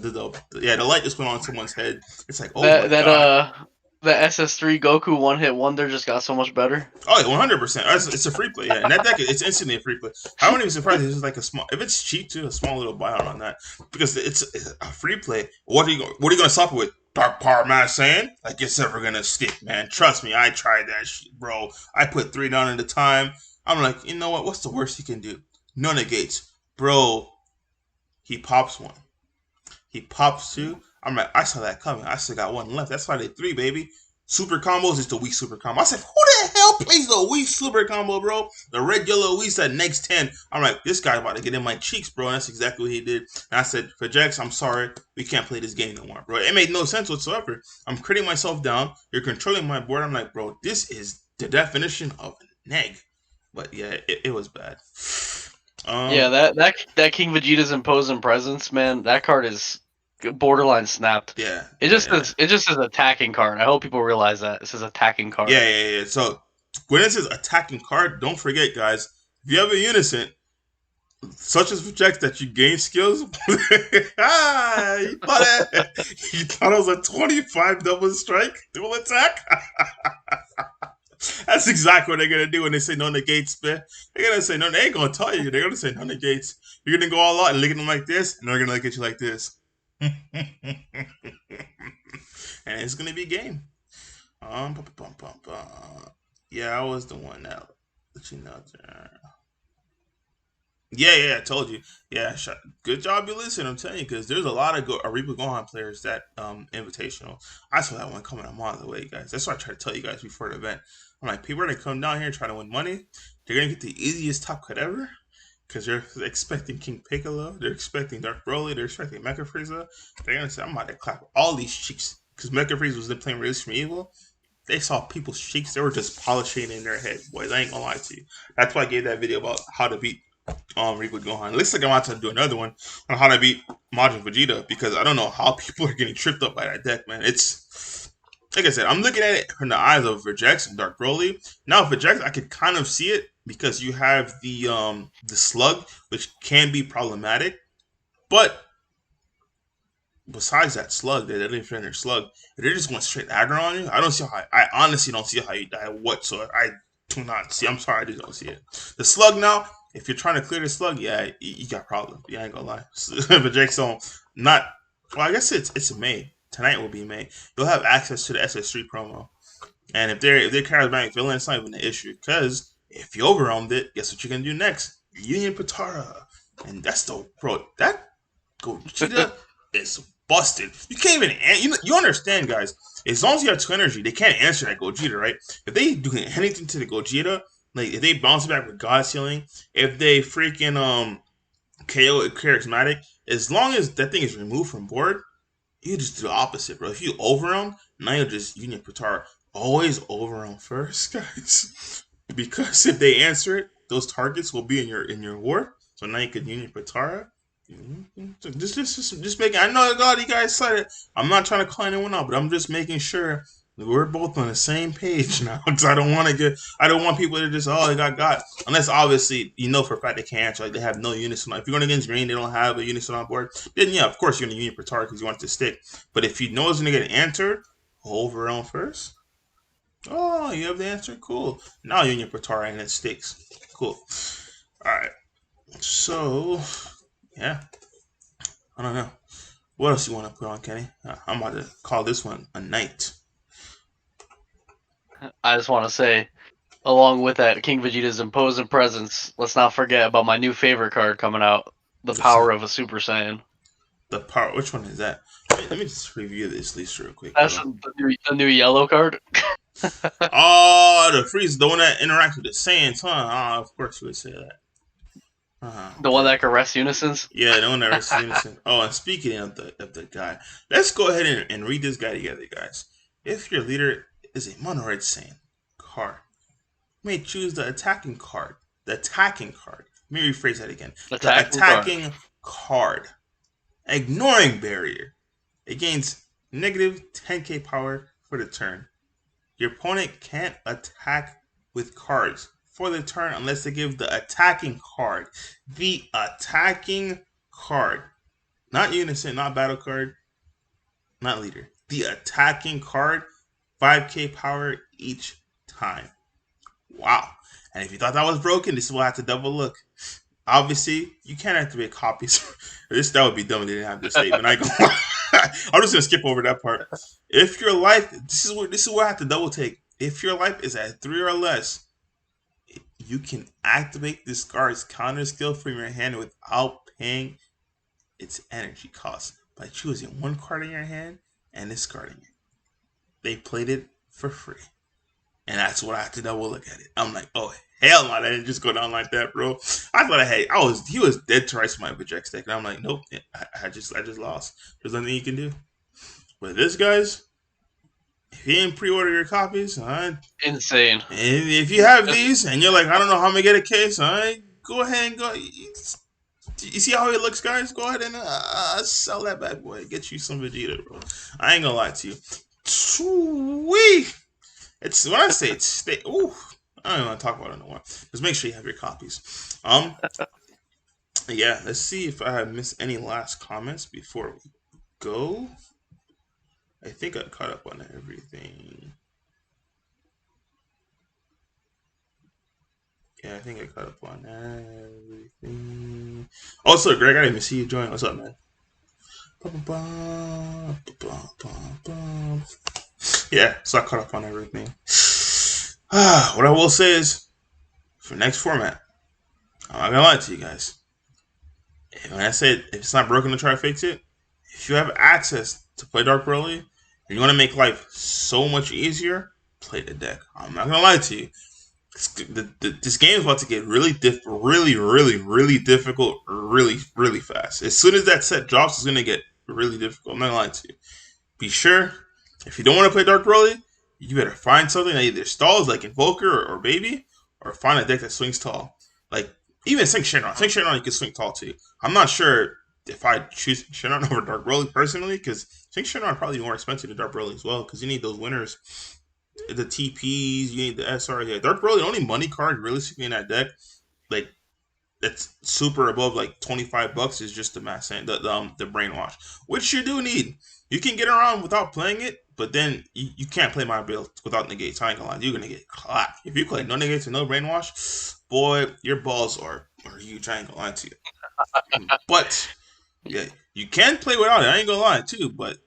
light just went on someone's head. It's like, oh my god. The SS3 Goku one-hit wonder just got so much better. Oh, yeah, 100%. It's a free play, yeah. And that deck, it's instantly a free play. I wouldn't be surprised if it's like a small, if it's cheap too, a small little buyout on that, because it's a free play. What are you gonna stop it with? Dark Power Mass Saiyan? Like it's never gonna stick, man. Trust me, I tried that shit, bro. I put 3 down at a time. I'm like, you know what? What's the worst he can do? No negates, bro. He pops 1. He pops 2. I'm like, I saw that coming. I still got 1 left. That's why they 3, baby. Super combos is the weak super combo. I said, who the hell plays the weak super combo, bro? The red, yellow, weak that next 10. I'm like, this guy's about to get in my cheeks, bro. And that's exactly what he did. And I said, for Jax, I'm sorry. We can't play this game no more, bro. It made no sense whatsoever. I'm critting myself down. You're controlling my board. I'm like, bro, this is the definition of neg. But yeah, it was bad. Yeah, that King Vegeta's imposing presence, man. That card is borderline snapped. Yeah. It just says attacking card. I hope people realize that. It says attacking card. Yeah. So when it says attacking card, don't forget, guys, if you have a unison, such as projects that you gain skills. You thought it was a 25 double strike, dual attack? That's exactly what they're gonna do when they say no negates, man. They're gonna say no. They ain't gonna tell you. They're gonna say no negates. You're gonna go all out and look at them like this, and they're gonna look at you like this. And it's gonna be game. Yeah, I was the one that let you know. Yeah, I told you. Yeah, good job you listen. I'm telling you, because there's a lot of Ariba Gohan players that invitational. I saw that one coming a mile away, guys. That's why I try to tell you guys before the event. I'm like, people are gonna come down here trying to win money. They're gonna get the easiest top cut ever. Because they're expecting King Piccolo, they're expecting Dark Broly, they're expecting Mecha Frieza. They're gonna say, I'm about to clap all these cheeks. Because Mecha Frieza was playing Release from Evil. They saw people's cheeks, they were just polishing in their head. Boys, I ain't gonna lie to you. That's why I gave that video about how to beat Riku Gohan. It looks like I'm about to do another one on how to beat Majin Vegeta. Because I don't know how people are getting tripped up by that deck, man. It's like I said, I'm looking at it from the eyes of Vergex and Dark Broly. Now, Vergex, I could kind of see it because you have the slug, which can be problematic. But besides that slug, that infinite slug, if they're just going straight aggro on you, I don't see how. I honestly don't see how you die whatsoever. I do not see. I'm sorry, I just don't see it. The slug now, if you're trying to clear the slug, yeah, you got problems. Yeah, I ain't gonna lie. But Jackson, not. Well, I guess it's May. Tonight will be May. You'll have access to the SS3 promo, and if they're charismatic villain, it's not even an issue. Because if you overwhelmed it, guess what you're gonna do next? Union Patara, and that's the bro. That Gogeta is busted. You can't even you understand, guys. As long as you have 2 energy, they can't answer that Gogeta, right? If they do anything to the Gogeta, like if they bounce it back with God Sealing, if they freaking KO it charismatic, as long as that thing is removed from board, you just do the opposite, bro. If you overwhelm, now you'll just Union Patar. Always overwhelm first, guys. Because if they answer it, those targets will be in your war. So now you could Union Patara. Just making. I know God, you guys said it. I'm not trying to call anyone out, but I'm just making sure that we're both on the same page now. Because I don't want to get. I don't want people to just they got. Unless obviously you know for a fact they can't. Like they have no unison. If you're going against green, they don't have a unison on board. Then yeah, of course you're going to Union Patar because you want it to stick. But if you know it's going to get answered, overwhelm first. Oh, you have the answer. Cool. Now Union Patar and it sticks. Cool. All right. So yeah. I don't know. What else you want to put on, Kenny? I'm about to call this one a night. I just want to say, along with that, King Vegeta's imposing presence, let's not forget about my new favorite card coming out, the power of a Super Saiyan. The power. Which one is that? Let me just review this list real quick. That's the new yellow card. Oh, the freeze, the one that interacts with the Saiyans, huh? Of course you would say that. The one that can rest unisons? Yeah, the one that rests unison. Oh, and speaking of the guy, let's go ahead and read this guy together, guys. If your leader is a mono-red Saiyan card, you may choose the attacking card. The attacking card. Let me rephrase that again. The attacking card. Ignoring barrier. It gains negative 10k power for the turn. Your opponent can't attack with cards for the turn unless they give the attacking card. The attacking card. Not unison, not battle card, not leader. The attacking card, 5k power each time. Wow. And if you thought that was broken, this is why I have to double look. Obviously, you can't activate copies. That would be dumb if they didn't have this statement. I'm just gonna skip over that part. If your life, this is where I have to double take. If your life is at 3 or less, you can activate this card's counter skill from your hand without paying its energy cost by choosing one card in your hand and discarding it. They played it for free. And that's what I had to double look at it. I'm like, oh hell no, that didn't just go down like that, bro. I thought he was dead to rice my Vegeta deck, and I'm like, nope, I just lost. There's nothing you can do. But this guys, if you didn't pre-order your copies, insane. And if you have these and you're like, I don't know how I'm gonna get a case, go ahead and go. You see how it looks, guys? Go ahead and sell that bad boy. Get you some Vegeta, bro. I ain't gonna lie to you. Sweet. It's when I say it's ooh, I don't want to talk about it no more. Just make sure you have your copies. Yeah, let's see if I have missed any last comments before we go. I think I caught up on everything. Yeah, I think I caught up on everything. Also, Greg, I didn't even see you join. What's up, man? Yeah, so I caught up on everything. What I will say is, for next format, I'm not gonna lie to you guys. When I said if it's not broken to try to fix it, if you have access to play Dark Broly and you want to make life so much easier, play the deck. I'm not gonna lie to you. This game is about to get really difficult, really fast. As soon as that set drops, it's gonna get really difficult. I'm not gonna lie to you. Be sure, if you don't want to play Dark Broly, you better find something that either stalls like Invoker or Baby, or find a deck that swings tall. Like even Sync Shenron. Sync Shenron you can swing tall too. I'm not sure if I choose Shenron over Dark Broly personally, because Sync Shenron probably more expensive than Dark Broly as well, because you need those winners. The TPs, you need the SR. Yeah, Dark Broly, the only money card realistically in that deck, like that's super above like $25 is just the mass the brainwash, which you do need. You can get around without playing it, but then you can't play my build without negates. I ain't gonna lie, you're gonna get clapped if you play no negates and no brainwash. Boy, your balls are huge. I ain't gonna lie to you. But yeah, you can play without it. I ain't gonna lie too, but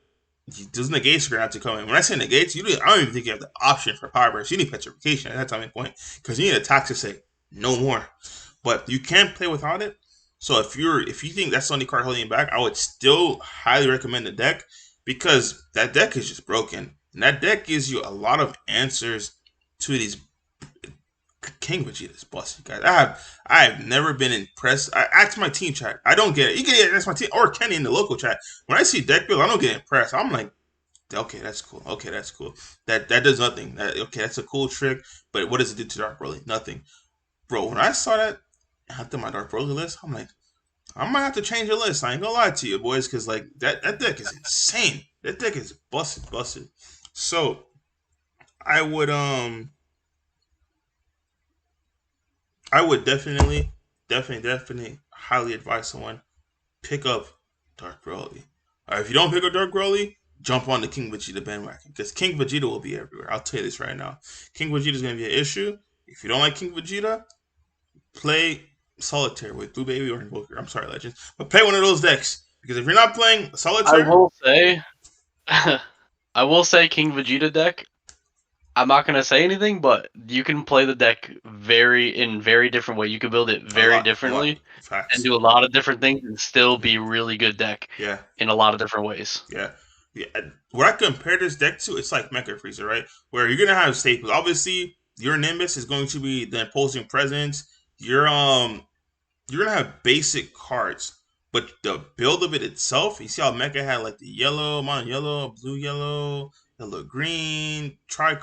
those negates are gonna have to come in. When I say negates, I don't even think you have the option for power burst. You need petrification at that time and point because you need attack to say no more. But you can play without it. So if you think that's the only card holding you back, I would still highly recommend the deck because that deck is just broken. And that deck gives you a lot of answers to these King Vegeta's busted, guys. I have never been impressed. I asked my team chat. I don't get it. You can ask my team or Kenny in the local chat. When I see deck build, I don't get impressed. I'm like, okay, that's cool. Okay, that's cool. That does nothing. Okay, that's a cool trick. But what does it do to Dark Broly? Nothing, bro. When I saw that after my Dark Broly list, I'm like, I might have to change the list. I ain't gonna lie to you, boys, because like that deck is insane. That deck is busted. So I would definitely highly advise someone pick up Dark Broly. If you don't pick up Dark Broly, jump on the King Vegeta bandwagon because King Vegeta will be everywhere. I'll tell you this right now. King Vegeta is going to be an issue. If you don't like King Vegeta, play Solitaire with Blue Baby or Invoker. I'm sorry, Legends, but play one of those decks because if you're not playing Solitaire, I will say King Vegeta deck. I'm not gonna say anything, but you can play the deck in very different way. You can build it very differently and do a lot of different things and still be really good deck. Yeah. In a lot of different ways. Yeah. What I compare this deck to, it's like Mecha Freezer, right? Where you're gonna have staples. Obviously, your Nimbus is going to be the imposing presence. You're gonna have basic cards, but the build of it itself, you see how Mecha had like the yellow, mono yellow, blue yellow, yellow green,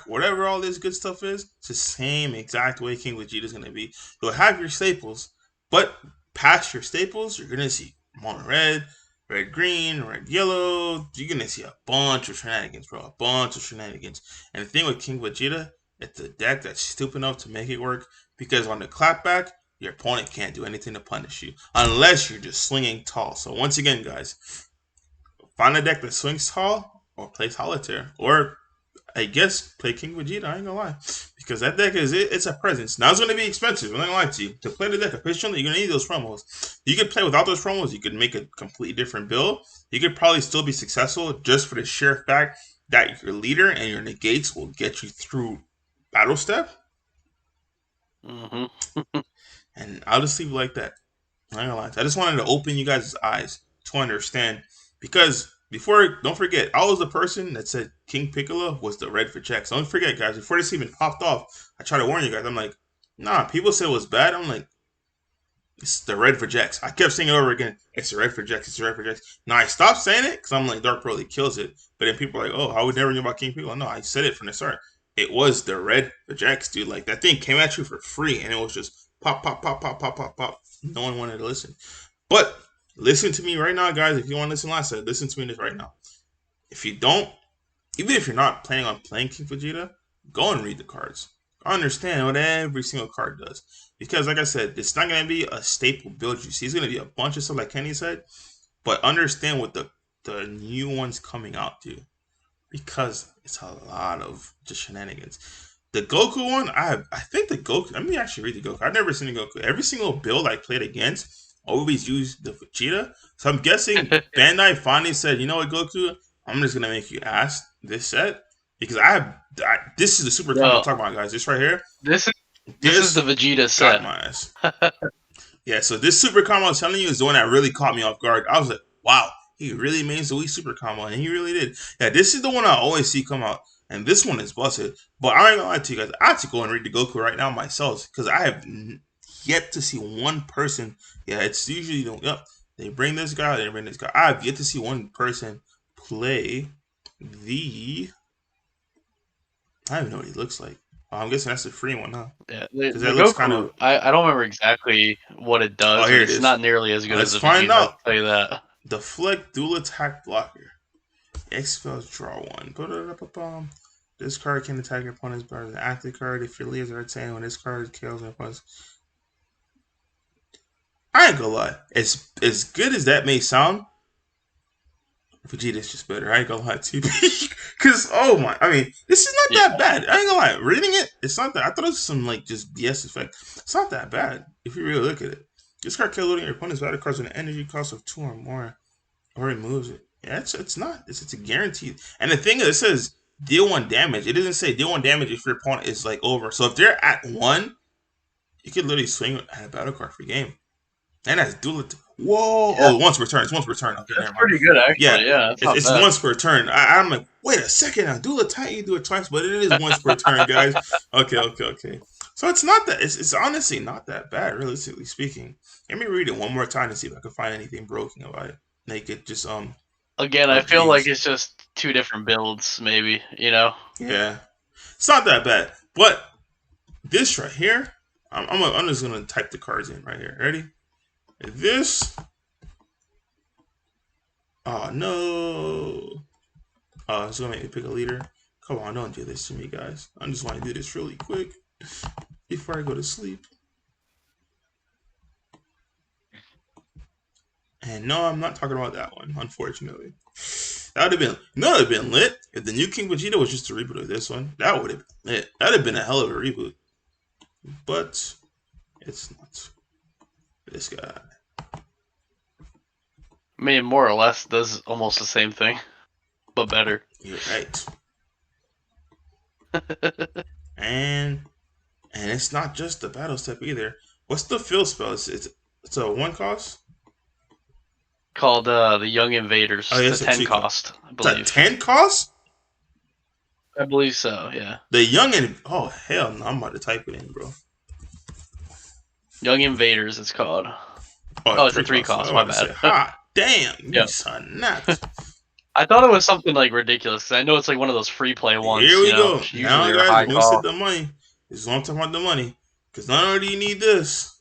whatever all this good stuff is. It's the same exact way King Vegeta is gonna be. You'll have your staples, but past your staples, you're gonna see mono red, red green, red yellow. You're gonna see a bunch of shenanigans, bro. A bunch of shenanigans. And the thing with King Vegeta, it's a deck that's stupid enough to make it work because on the clapback, your opponent can't do anything to punish you unless you're just swinging tall. So once again, guys, find a deck that swings tall or play Solitaire. Or I guess play King Vegeta, I ain't gonna lie. Because that deck it's a presence. Now it's gonna be expensive, I'm not gonna lie to you. To play the deck efficiently, you're gonna need those promos. You could play without those promos, you could make a completely different build. You could probably still be successful just for the sheer fact that your leader and your negates will get you through battle step. Mm-hmm. And I'll just leave it like that. I ain't gonna lie. I just wanted to open you guys' eyes to understand. Because don't forget, I was the person that said King Piccolo was the red for checks. Don't forget, guys, before this even popped off, I tried to warn you guys. I'm like, nah, people said it was bad. I'm like, it's the red for Jax. I kept saying it over again. It's the red for Jax. It's the red for Jax. Now I stopped saying it because I'm like, Dark Broly kills it. But then people are like, oh, I would never knew about King Piccolo. No, I said it from the start. It was the red for Jax, dude. Like that thing came at you for free, and it was just pop, pop, pop, pop, pop, pop, pop. No one wanted to listen. But listen to me right now, guys. If you want to listen, like I said, listen to me this right now. If you don't, even if you're not planning on playing King Vegeta, go and read the cards. Understand what every single card does. Because, like I said, it's not going to be a staple build you see. It's going to be a bunch of stuff, like Kenny said. But understand what the new ones coming out do. Because it's a lot of just shenanigans. The Goku one, I think the Goku. Let me actually read the Goku. I've never seen the Goku. Every single build I played against always used the Vegeta. So I'm guessing Bandai finally said, you know what, Goku? I'm just gonna make you ask this set because this is the super combo I'm talking about, guys. This right here. This is the Vegeta set. My ass. Yeah, so this super combo I'm telling you is the one that really caught me off guard. I was like, wow, he really means the Wii super combo, and he really did. Yeah, this is the one I always see come out, and this one is busted. But I ain't gonna lie to you guys, I have to go and read the Goku right now myself because I have yet to see one person. Yeah, it's usually they bring this guy, they bring this guy. I have yet to see one person play the. I don't even know what he looks like. I'm guessing that's the free one, huh? Yeah, the looks Goku, kind of. I don't remember exactly what it does. Oh, it's not nearly as good as the Vegeta. I'll tell you that. Deflect dual attack blocker. Expels draw one. This card can attack your opponent's bar as an active card if your leaves are retained when this card kills your opponent's. I ain't gonna lie. As good as that may sound, Vegeta's just better. I ain't gonna lie to you. Because, oh my, I mean, this is not Yeah. that bad. I ain't gonna lie. Reading it, it's not that. I thought it was some, like, just BS effect. It's not that bad if you really look at it. This card can loading your opponent's battle cards with an energy cost of 2 or more, or removes it. Yeah, it's not. It's a guaranteed. And the thing is, it says deal 1 damage. It doesn't say deal 1 damage if your opponent is, like, over. So if they're at 1, you could literally swing at a battle card for game. And that's dual. Whoa! Yeah. Oh, once per turn. It's once per turn. Okay, That's never mind. pretty good, actually. Yeah, Yeah, that's not it's bad. once per turn. I'm like, wait a second. Now, dual attack, you do it twice, but it is once per turn, guys. Okay. So it's not that. It's honestly not that bad, realistically speaking. Let me read it one more time to see if I can find anything broken about it. Make it just Again, I feel like it's just 2 different builds, maybe. You know. Yeah, it's not that bad. But this right here, I'm just gonna type the cards in right here. Ready? This. Oh no. Oh, it's gonna make me pick a leader. Come on, don't do this to me, guys. I just want to do this really quick before I go to sleep. And no, I'm not talking about that one, unfortunately. That would have been lit if the new King Vegeta was just a reboot of this one. That would have been lit. That would have been a hell of a reboot. But it's not. This guy. I mean, more or less, does almost the same thing, but better. You're right. and it's not just the battle step either. What's the fill spell? It's a 1 cost? Called the Young Invaders. Oh, it's a 10 cost, I believe. It's a 10 cost? I believe so, yeah. The Young and oh hell no, I'm about to type it in, bro. Young Invaders, it's called. Oh, it's a 3 cost. My bad. Hot damn, you son nuts. I thought it was something like ridiculous because I know it's like one of those free play ones. Here we go. Usually now, are guys, high when we cost. said the money, this is what I'm talking about, the money. Because not only do you need this,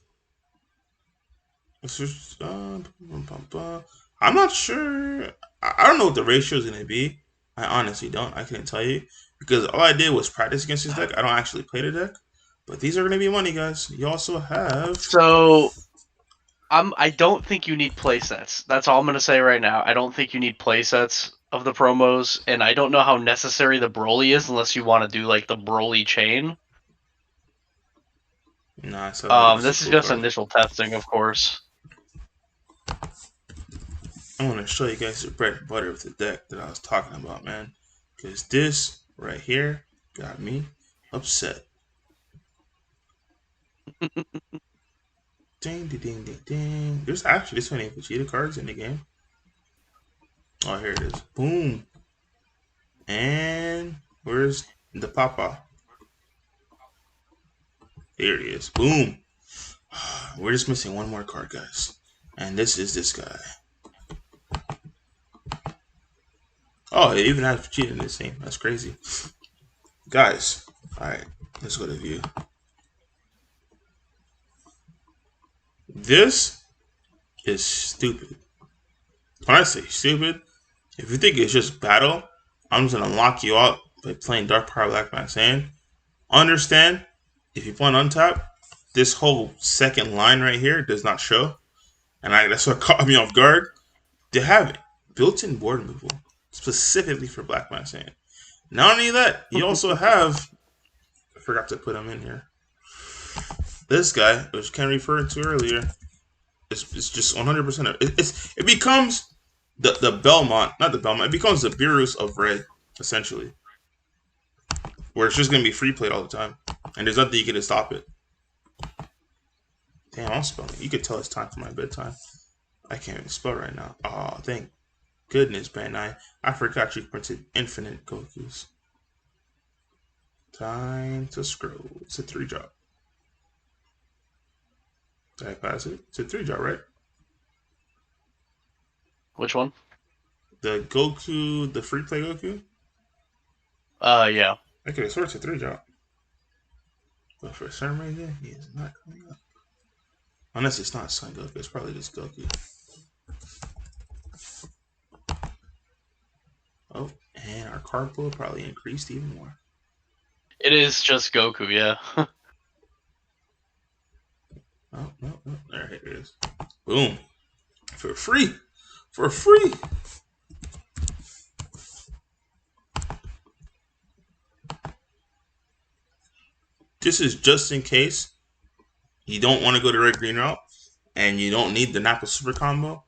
I'm not sure. I don't know what the ratio is going to be. I honestly don't. I couldn't tell you because all I did was practice against this deck. I don't actually play the deck, but these are going to be money, guys. You also have. So, I don't think you need playsets. That's all I'm going to say right now. I don't think you need playsets of the promos, and I don't know how necessary the Broly is unless you want to do like the Broly chain. Nah, so this is just initial testing, of course. I want to show you guys the bread and butter of the deck that I was talking about, man. Because this right here got me upset. Ding. There's actually this many Vegeta cards in the game. Oh, here it is. Boom. And where's the Papa? Here it is. Boom. We're just missing one more card, guys. And this is this guy. Oh, it even has Vegeta in this thing. That's crazy. Guys, alright, let's go to view. This is stupid. When I say stupid, if you think it's just battle, I'm just gonna lock you out by playing Dark Power Black Man Saiyan. Understand, if you play on untap, this whole second line right here does not show. And that's what caught me off guard. They have built-in board removal specifically for Black Man Saiyan. Not only that, you also have, I forgot to put him in here. This guy, which Ken referred to earlier, it's just 100%. It becomes the Belmont, not the Belmont. It becomes the Beerus of Red, essentially, where it's just gonna be free played all the time, and there's nothing you can do to stop it. Damn, I'm spelling. You could tell it's time for my bedtime. I can't even spell right now. Oh, thank goodness, Bandai. I forgot you printed infinite Gokus. Time to scroll. It's a 3-drop. Did I pass it? It's a 3-drop, right? Which one? The Goku, the free play Goku? Yeah. Okay, so it's a 3-drop. But for some reason, he is not coming up. Unless it's not Son Goku, it's probably just Goku. Oh, and our card pool probably increased even more. It is just Goku, yeah. Oh, no. There it is. Boom. For free. For free. This is just in case you don't want to go the red green route and you don't need the Napa Super Combo.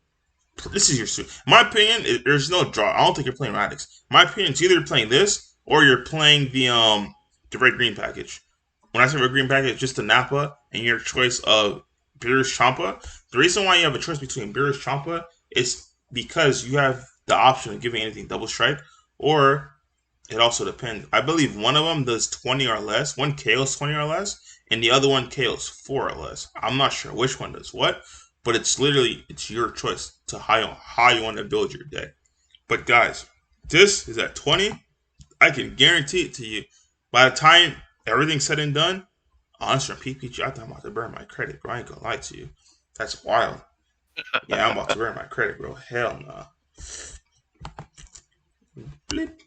This is your suit. My opinion, there's no draw. I don't think you're playing Radix. My opinion, it's either playing this or you're playing the red green package. When I say red green package, it's just the Napa and your choice of Beerus Champa. The reason why you have a choice between Beerus Champa is because you have the option of giving anything double strike, or it also depends. I believe one of them does 20 or less. One KOs 20 or less, and the other one KOs 4 or less. I'm not sure which one does what, but it's your choice to how you want to build your deck. But guys, this is at 20. I can guarantee it to you. By the time everything's said and done, honestly, from PPG, I thought I'm about to burn my credit, bro. I ain't gonna lie to you. That's wild. Yeah, I'm about to burn my credit, bro. Hell no. Nah. Blip.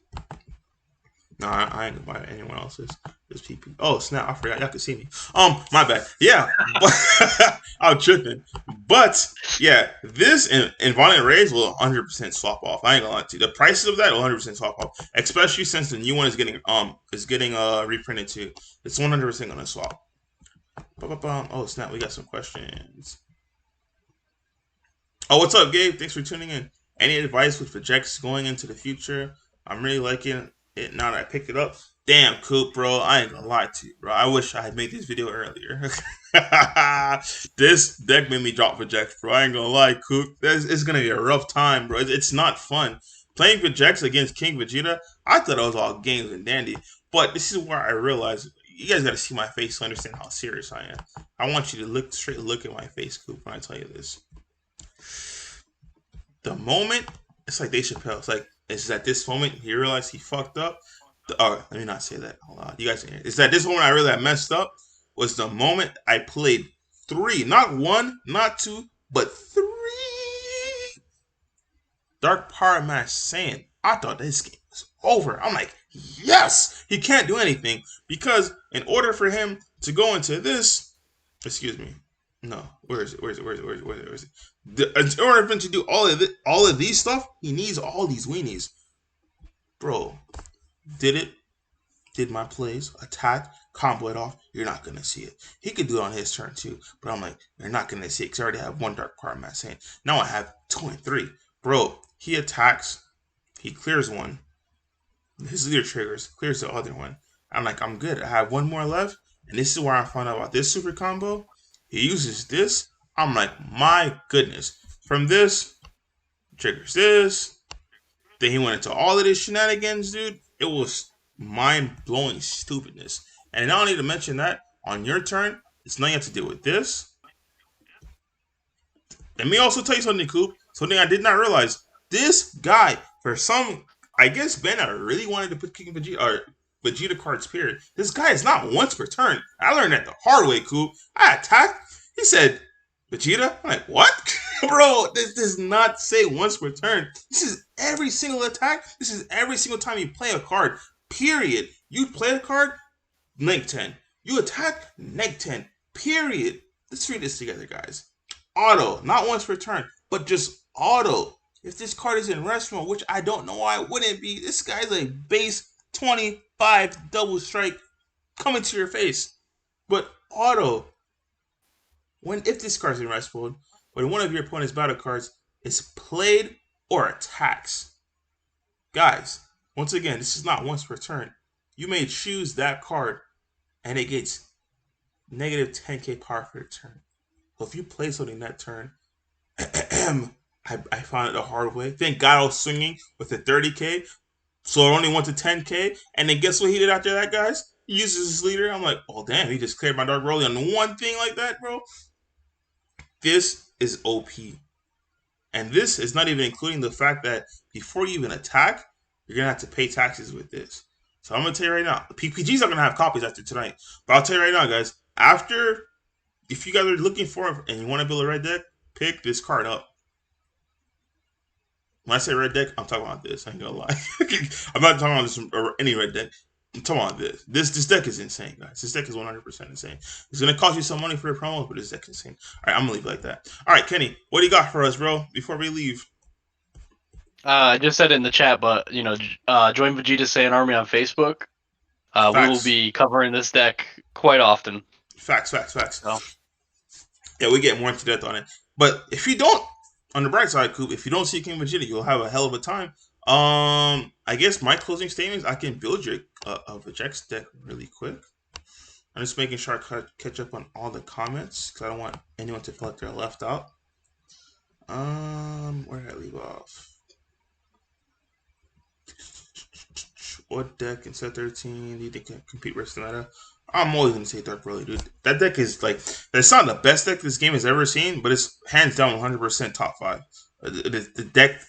No, I ain't gonna buy anyone else's. This PP. Oh snap! I forgot y'all could see me. My bad. Yeah, I'm tripping. But yeah, this and Violent Rays will 100% swap off. I ain't gonna lie to you. The prices of that will 100% swap off, especially since the new one is getting reprinted too. It's 100% gonna swap. Oh snap! We got some questions. Oh, what's up, Gabe? Thanks for tuning in. Any advice with projects going into the future? I'm really liking it now that I picked it up. Damn, Coop, bro. I ain't gonna lie to you, bro. I wish I had made this video earlier. This deck made me drop projects, bro. I ain't gonna lie, Coop. It's gonna be a rough time, bro. It's not fun. Playing projects against King Vegeta, I thought it was all games and dandy. But this is where I realized you guys gotta see my face to understand how serious I am. I want you to look at my face, Coop, when I tell you this. The moment, it's like Dave Chappelle. It's like, it's at this moment he realized he fucked up. Let me not say that aloud. You guys can hear it. It's at this moment I realized I messed up. Was the moment I played 3, not 1, not 2, but 3 Dark Power Match Saiyan. I thought this game was over. I'm like, yes! He can't do anything. Because in order for him to go into this, excuse me. No, where is it? Where is it? In order for him to do all of these stuff, he needs all these weenies. Bro, did my plays, attack, combo it off, you're not going to see it. He could do it on his turn too, but I'm like, you're not going to see it because I already have 1 Dark Power Match Saiyan. Now I have 2 and 3. Bro, he attacks, he clears one, his leader triggers, clears the other one. I'm like, I'm good. I have 1 more left, and this is where I found out about this super combo. He uses this. I'm like, my goodness. From this, triggers this. Then he went into all of this shenanigans, dude. It was mind-blowing stupidness. And I don't need to mention that on your turn, it's nothing you have to deal with this. Let me also tell you something, Coop. Something I did not realize. This guy, for some, I guess Ben I really wanted to put King Vegeta or Vegeta cards, period. This guy is not once per turn. I learned that the hard way, Coop. I attacked. He said, Vegeta? I'm like, what? Bro, this does not say once per turn. This is every single attack. This is every single time you play a card, period. You play a card, neg 10. You attack, neg 10, period. Let's read this together, guys. Auto, not once per turn, but just auto. If this card is in rest mode, which I don't know why it wouldn't be, this guy's a base 25 double strike coming to your face. But auto, if this card's in rest mode, when one of your opponent's battle cards is played or attacks. Guys, once again, this is not once per turn. You may choose that card and it gets negative 10k power for the turn. So if you play something that turn, I found it the hard way. Thank God I was swinging with the 30k, so it only went to 10k. And then guess what he did after that, guys? He uses his leader. I'm like, oh damn, he just cleared my Dark Broly on one thing like that, bro. This is OP. And this is not even including the fact that before you even attack, you're going to have to pay taxes with this. So I'm going to tell you right now, the PPGs are going to have copies after tonight. But I'll tell you right now, guys, if you guys are looking for it and you want to build a red deck, pick this card up. When I say red deck, I'm talking about this. I ain't going to lie. I'm not talking about this any red deck. Come on, this deck is insane, guys. This deck is 100% insane. It's gonna cost you some money for your promos, but this deck is insane. All right, I'm gonna leave it like that. All right, Kenny, what do you got for us, bro? Before we leave. I just said it in the chat, but join Vegeta's Saiyan Army on Facebook. We will Facts. be covering this deck quite often. Facts. So. Yeah, we get more into depth on it. But if you don't, on the bright side, Coop, if you don't see King Vegeta, you'll have a hell of a time. I guess my closing statements, I can build your a Vegex deck really quick. I'm just making sure I catch up on all the comments because I don't want anyone to feel like they're left out. Where did I leave off? What deck in set 13 do you think can compete versus the meta? I'm always gonna say Dark Broly, dude. That deck is like, that's not the best deck this game has ever seen, but it's hands down 100% top 5. The deck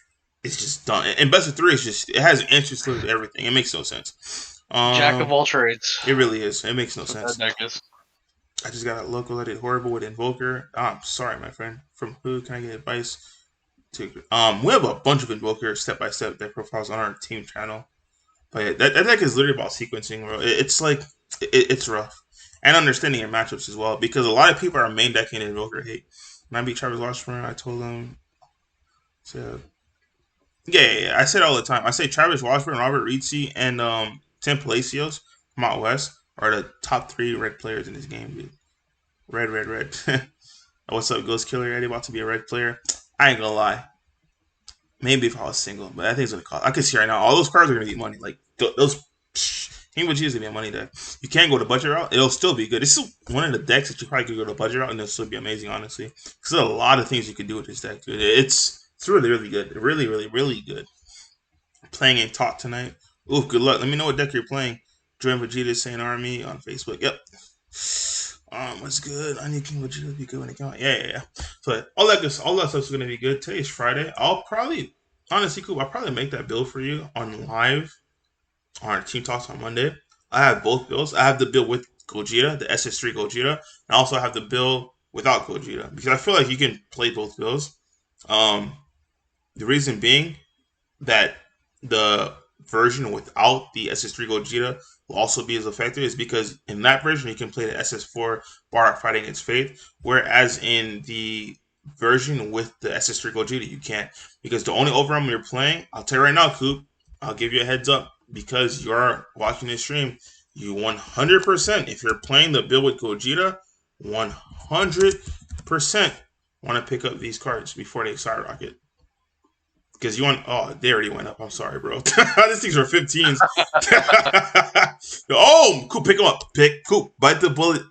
is just done, and best of 3 is just, it has answers to everything. It makes no sense. Jack of all trades. It really is. It makes no That's sense. what that deck is. I just got a local that did horrible with Invoker. I'm sorry, my friend. From who can I get advice to? We have a bunch of Invoker step-by-step deck profiles on our team channel. But yeah, that deck is literally about sequencing, bro. It's like, it's rough. And understanding your matchups as well. Because a lot of people are main decking Invoker hate. When I beat Travis Washburn, I told him to... Yeah. I say it all the time. I say Travis Washburn, Robert Reedsey, and Tim Palacios from out west are the top 3 red players in this game, dude. Red. What's up, Ghost Killer? Eddie about to be a red player. I ain't gonna lie. Maybe if I was single, but I think it's gonna cost. I can see right now all those cards are gonna be money. Like those King of G is gonna be a money deck. You can't go the budget route; it'll still be good. It's still one of the decks that you probably could go the budget route and it'll still be amazing. Honestly, because there's a lot of things you can do with this deck, dude. It's really good. Really good. Playing and talk tonight. Ooh, good luck. Let me know what deck you're playing. Join Vegeta's Saiyan Army on Facebook. Yep. What's good? I need King Vegeta to be good when it comes out. Yeah. So all that stuff's gonna be good. Today's Friday. I'll probably, honestly, Coop, I'll probably make that build for you on live on our Team Talks on Monday. I have both builds. I have the build with Gogeta, the SS3 Gogeta, and I also have the build without Gogeta because I feel like you can play both builds. The reason being that the version without the SS3 Gogeta will also be as effective is because in that version you can play the SS4 Bardock fighting its Faith, whereas in the version with the SS3 Gogeta you can't, because the only overrun you're playing, I'll tell you right now, Coop, I'll give you a heads up because you're watching this stream, you 100%, if you're playing the build with Gogeta, 100% want to pick up these cards before they skyrocket. Because you want, they already went up. I'm sorry, bro. These things are 15s. Oh, Coop, pick them up. Coop, bite the bullet,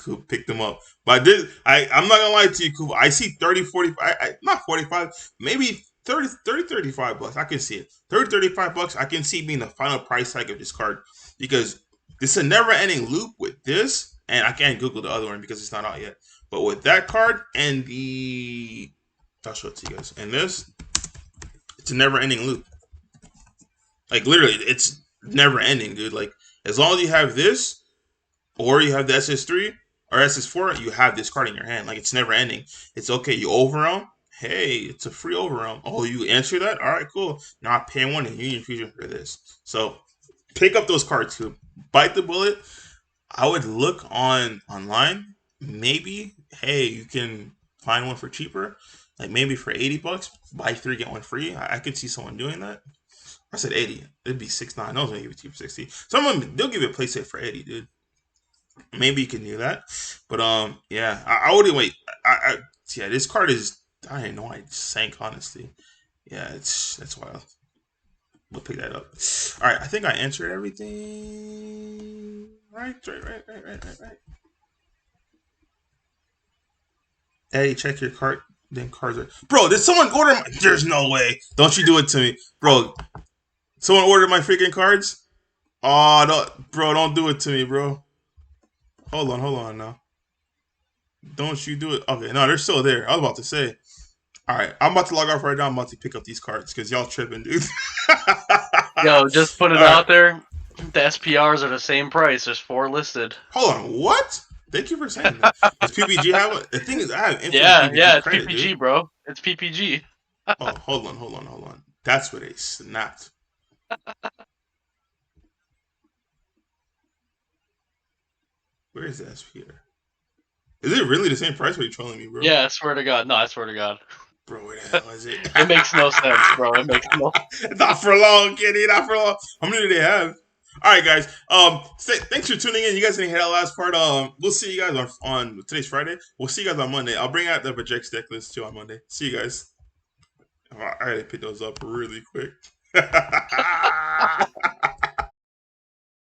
Coop, pick them up. But this, I'm not gonna lie to you, Coop. I see 30, 45, not 45, maybe 30, 35 bucks. I can see it. 30, 35 bucks. I can see being the final price tag of this card because this is a never-ending loop with this, and I can't Google the other one because it's not out yet. But with that card and I'll show it to you guys. And this. It's a never-ending loop. Like, literally, it's never-ending, dude. Like, as long as you have this, or you have the SS3 or SS4, you have this card in your hand. Like, it's never-ending. It's okay. You overwhelm. Hey, it's a free overwhelm. Oh, you answer that? All right, cool. Now I pay one in Union Fusion for this. So, pick up those cards, too. Bite the bullet. I would look online. Maybe, hey, you can find one for cheaper. Like maybe for 80 bucks, buy 3 get 1 free. I could see someone doing that. I said 80. It'd be 6.9. I was gonna give it to you for 60. Someone they'll give you a playset for 80, dude. Maybe you can do that. But yeah, I wouldn't wait. Yeah, this card is. I didn't know I sank honestly. Yeah, that's wild. We'll pick that up. All right, I think I answered everything. Right. Eddie, check your cart. Then cards are. Bro, did someone order my. There's no way. Don't you do it to me. Bro, someone ordered my freaking cards? Oh, no. Bro, don't do it to me, bro. Hold on now. Don't you do it. Okay, no, they're still there. I was about to say. All right, I'm about to log off right now. I'm about to pick up these cards because y'all tripping, dude. Yo, just put it out there. The SPRs are the same price. There's 4 listed. Hold on, what? Thank you for saying that. Does PPG have one? The thing is, I have infinite PPG it's credit, PPG, dude. bro. It's PPG. Oh, hold on. That's where they snapped. Where is that here? Is it really the same price? Or are you trolling me, bro? Yeah, I swear to God. No, I swear to God. Bro, where the hell is it? It makes no sense, bro. It makes no. Not for long, Kenny. Not for long. How many do they have? All right, guys. Thanks for tuning in. You guys didn't hear that last part. We'll see you guys on today's Friday. We'll see you guys on Monday. I'll bring out the project deck list too on Monday. See you guys. I gotta pick those up really quick.